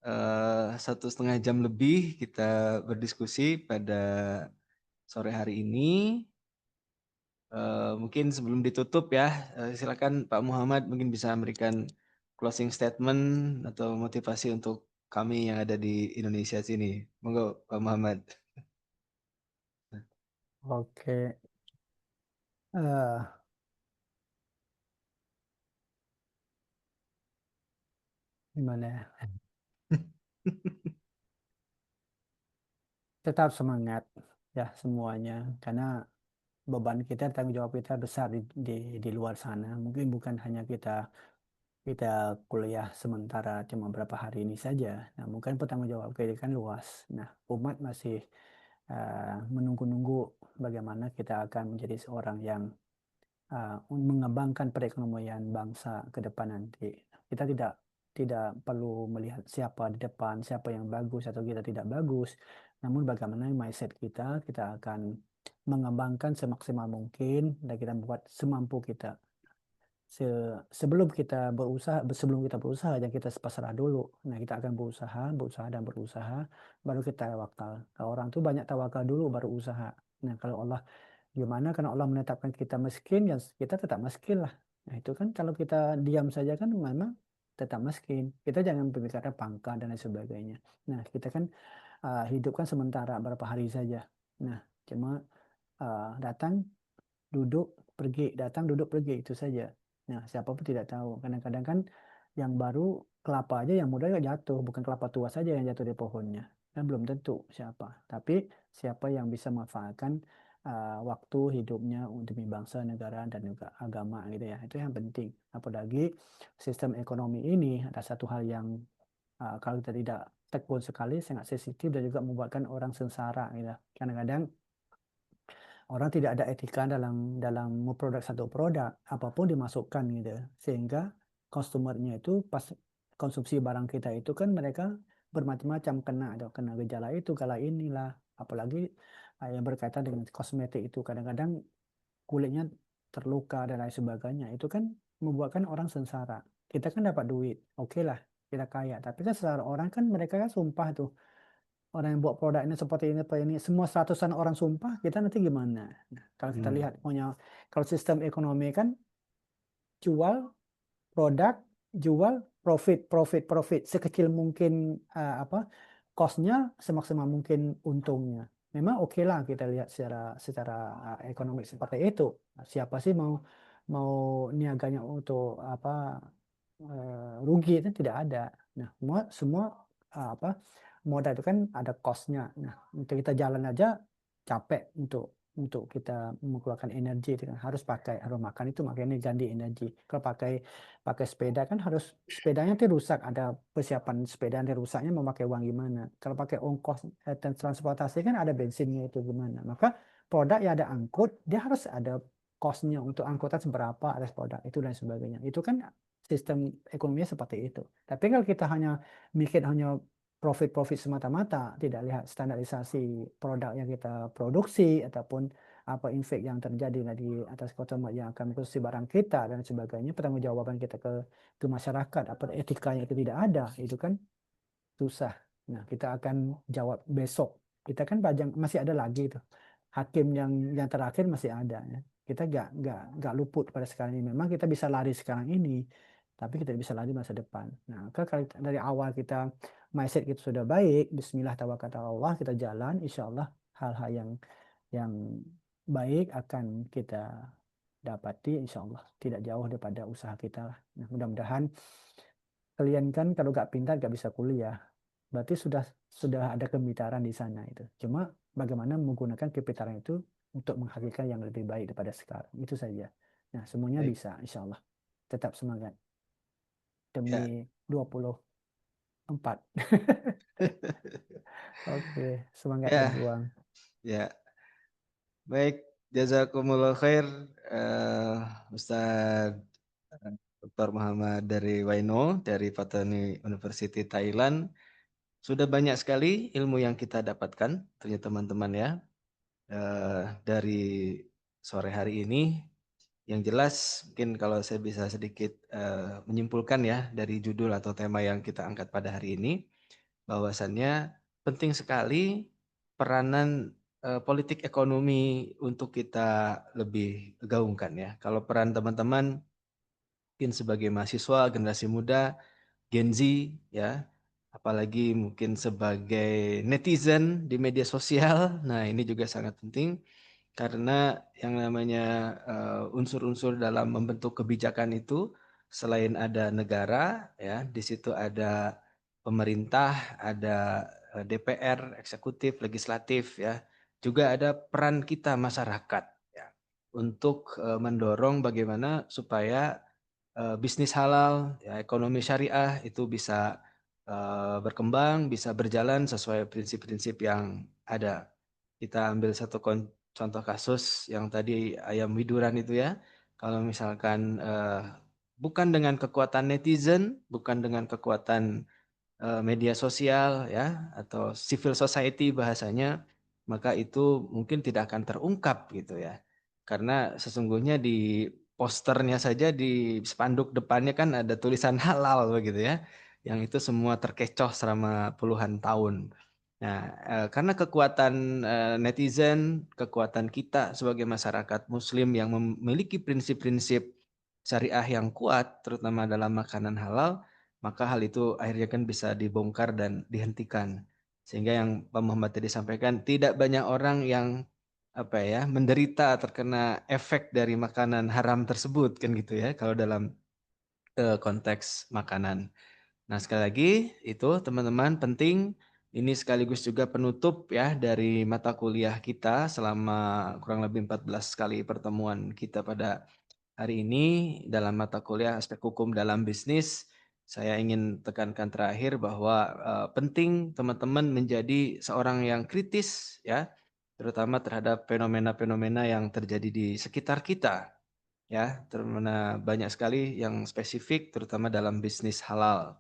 1,5 jam lebih kita berdiskusi pada sore hari ini. Mungkin sebelum ditutup ya, silakan Pak Muhammad mungkin bisa memberikan closing statement atau motivasi untuk kami yang ada di Indonesia sini. Monggo Pak Muhammad. Oke. eh Gimana ya? Tetap semangat. ya semuanya, karena beban kita, tanggung jawab kita besar di luar sana. Mungkin bukan hanya kita kita kuliah sementara cuma berapa hari ini saja. Nah, mungkin bertanggung jawab kita kan luas. Nah, umat masih menunggu-nunggu bagaimana kita akan menjadi seorang yang mengembangkan perekonomian bangsa ke depan nanti. Kita tidak tidak perlu melihat siapa di depan, siapa yang bagus atau kita tidak bagus. Namun bagaimana mindset kita, kita akan mengembangkan semaksimal mungkin dan kita buat semampu kita. Sebelum kita berusaha, jangan kita pasrah dulu. Nah, kita akan berusaha dan berusaha, baru kita tawakal. Kalau orang tuh banyak tawakal dulu baru usaha. Nah, kalau Allah gimana? Karena Allah menetapkan kita miskin, ya kita tetap miskin lah. Nah, itu kan kalau kita diam saja kan memang tetap miskin. Kita jangan berbicara pangkat dan lain sebagainya. Nah, kita kan hidup kan sementara berapa hari saja. Nah, cuma datang, duduk, pergi, datang, duduk, pergi, itu saja. Nah, siapa pun tidak tahu. Kadang-kadang kan yang baru kelapa aja yang muda juga jatuh, bukan kelapa tua saja yang jatuh di pohonnya. Dan belum tentu siapa. Tapi siapa yang bisa memanfaatkan waktu hidupnya demi bangsa, negara, dan juga agama gitu ya. Itu yang penting. Apalagi sistem ekonomi ini ada satu hal yang kalau kita tidak tekun sekali sangat sensitif dan juga membuatkan orang sengsara gitu. Kadang-kadang orang tidak ada etika dalam dalam memproduksi satu produk, apapun dimasukkan gitu, sehingga customernya itu pas konsumsi barang kita itu kan mereka bermacam-macam kena gejala itu, kala inilah, apalagi yang berkaitan dengan kosmetik itu kadang-kadang kulitnya terluka dan lain sebagainya, itu kan membuatkan orang sengsara. Kita kan dapat duit, oke lah, kita kaya, tapi kan secara orang kan mereka kan sumpah tuh, orang yang buat produk ini seperti ini, apa ini, semua seratusan orang sumpah, kita nanti gimana? Nah, kalau kita lihat, kalau sistem ekonomi kan jual produk, jual profit, profit, profit, sekecil mungkin cost-nya, semaksimal mungkin untungnya. Memang oke lah kita lihat secara ekonomi seperti itu. Siapa sih mau mau niaganya untuk rugi itu tidak ada. Nah, semua apa modal itu kan ada cost-nya. Nah, untuk kita jalan aja capek untuk kita mengeluarkan energi itu kan harus makan itu makanya ganti energi. Kalau pakai pakai sepeda kan harus sepedanya nanti rusak, ada persiapan sepeda nanti rusaknya memakai uang gimana. Kalau pakai ongkos transportasi kan ada bensinnya itu gimana. Maka produk yang ada angkut dia harus ada cost-nya untuk angkutan seberapa ada produk itu dan sebagainya. Itu kan sistem ekonominya seperti itu. Tapi kalau kita hanya mikir hanya profit-profit semata-mata, tidak lihat standarisasi produk yang kita produksi ataupun apa impact yang terjadi di atas konsumen yang akan mengkonsumsi barang kita dan sebagainya, pertanggungjawaban kita ke masyarakat, apa etikanya itu tidak ada, itu kan susah. Nah, kita akan jawab besok. Kita kan masih ada lagi tuh. Hakim yang terakhir masih ada ya. Kita nggak luput pada sekarang ini. Memang kita bisa lari sekarang ini, tapi kita bisa lari masa depan. Nah, kalau dari awal kita mindset kita sudah baik, Bismillah tawakal Allah, kita jalan, insya Allah hal-hal yang baik akan kita dapati, insya Allah tidak jauh daripada usaha kita lah. Nah, mudah-mudahan kalian kan kalau nggak pintar nggak bisa kuliah, berarti sudah ada kepintaran di sana itu. Cuma bagaimana menggunakan kepintaran itu untuk menghasilkan yang lebih baik daripada sekarang. Itu saja. Nah, semuanya Baik. bisa, insya Allah. Tetap semangat Ya, demi 24. Oke, semangat ya, berjuang. ya. Baik, jazakumullah khair, Ustaz Dr. Muhammad dari Waino dari Pattani University Thailand. Sudah banyak sekali ilmu yang kita dapatkan, ternyata teman-teman ya, dari sore hari ini. Yang jelas, mungkin kalau saya bisa sedikit menyimpulkan ya dari judul atau tema yang kita angkat pada hari ini, bahwasannya penting sekali peranan politik ekonomi untuk kita lebih gaungkan ya. Kalau peran teman-teman mungkin sebagai mahasiswa, generasi muda, Gen Z ya, apalagi mungkin sebagai netizen di media sosial. Nah, ini juga sangat penting karena yang namanya unsur-unsur dalam membentuk kebijakan itu selain ada negara ya, di situ ada pemerintah, ada DPR, eksekutif, legislatif ya. juga ada peran kita masyarakat ya untuk mendorong bagaimana supaya bisnis halal, ya, ekonomi syariah itu bisa berkembang, bisa berjalan sesuai prinsip-prinsip yang ada. Kita ambil satu contoh kasus yang tadi ayam widuran itu ya. Kalau misalkan bukan dengan kekuatan netizen, bukan dengan kekuatan media sosial ya atau civil society bahasanya, maka itu mungkin tidak akan terungkap gitu ya. Karena sesungguhnya di posternya saja di spanduk depannya kan ada tulisan halal begitu ya. Yang itu semua terkecoh selama puluhan tahun. Nah, karena kekuatan netizen, kekuatan kita sebagai masyarakat muslim yang memiliki prinsip-prinsip syariah yang kuat terutama dalam makanan halal, maka hal itu akhirnya kan bisa dibongkar dan dihentikan. Sehingga yang Pak Muhammad tadi sampaikan, tidak banyak orang yang menderita terkena efek dari makanan haram tersebut kan gitu ya kalau dalam konteks makanan. Nah, sekali lagi itu teman-teman penting ini sekaligus juga penutup ya dari mata kuliah kita selama kurang lebih 14 kali pertemuan kita pada hari ini dalam mata kuliah aspek hukum dalam bisnis. Saya ingin tekankan terakhir bahwa penting teman-teman menjadi seorang yang kritis ya, terutama terhadap fenomena-fenomena yang terjadi di sekitar kita ya, terutama banyak sekali yang spesifik terutama dalam bisnis halal.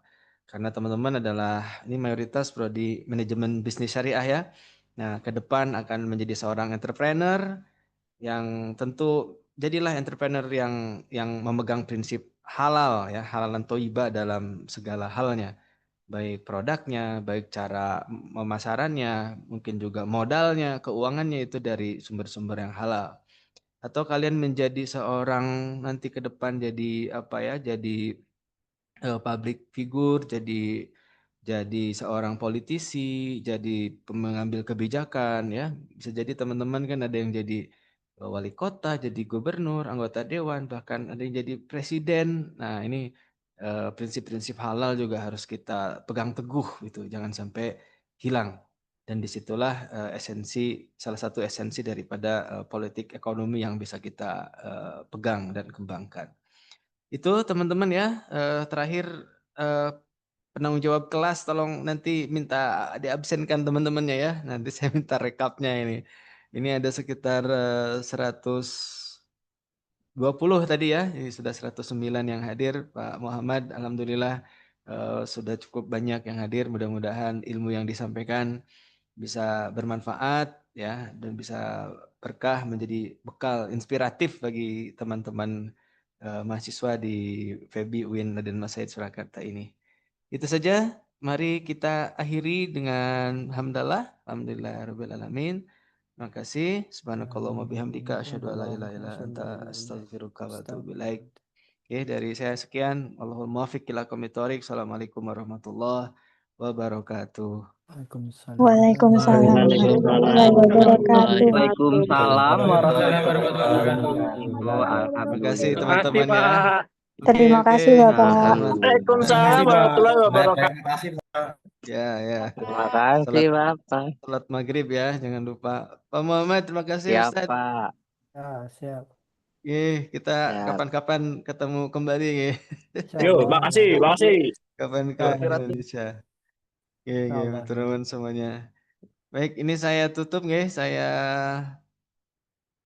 Karena teman-teman adalah ini mayoritas prodi manajemen bisnis syariah ya. Nah, ke depan akan menjadi seorang entrepreneur yang tentu jadilah entrepreneur yang memegang prinsip halal ya, halalan thayyibah dalam segala halnya. Baik produknya, baik cara pemasarannya, mungkin juga modalnya, keuangannya itu dari sumber-sumber yang halal. Atau kalian menjadi seorang nanti ke depan jadi jadi public figure, jadi seorang politisi, jadi pengambil kebijakan ya. Bisa jadi teman-teman kan ada yang jadi wali kota, jadi gubernur, anggota dewan, bahkan ada yang jadi presiden. Nah, ini prinsip-prinsip halal juga harus kita pegang teguh gitu, jangan sampai hilang. Dan disitulah salah satu esensi daripada politik ekonomi yang bisa kita pegang dan kembangkan. Itu teman-teman ya, terakhir penanggung jawab kelas tolong nanti minta diabsenkan teman-temannya ya. Nanti saya minta rekapnya ini. Ini ada sekitar 120 tadi ya. Ini sudah 109 yang hadir. Pak Muhammad alhamdulillah sudah cukup banyak yang hadir. Mudah-mudahan ilmu yang disampaikan bisa bermanfaat ya dan bisa berkah menjadi bekal inspiratif bagi teman-teman mahasiswa di FEBI UIN Raden Mas Said Surakarta ini. Itu saja. Mari kita akhiri dengan hamdalah. Alhamdulillahirabbil alamin. Terima kasih. Subhanakallahumma bihamdika asyhadu an la ilaha illa anta astaghfiruka wa atubu ilaik. Oke, dari saya sekian. Wallahul muwaffiq ila aqwamit thoriq. Assalamualaikum warahmatullahi wabarakatuh. Waalaikumsalam. Waalaikumsalam warahmatullahi wabarakatuh. Waalaikumsalam warahmatullahi Terima kasih wabarakatuh. teman-teman ya. Oke, Terima oke. kasih Bapak. Selamat. Waalaikumsalam warahmatullahi wabarakatuh. Terima kasih, Pak. Ya, ya. Terima kasih Bapak. Salat maghrib ya, jangan lupa. Pak Muhammad, terima kasih Siap Ustaz. Pak. Ya, siap. Kita Siap. kapan-kapan ketemu kembali ya. Insyaallah. makasih. Kapan ke Indonesia. Insyaallah. teman-teman semuanya. Baik, ini saya tutup saya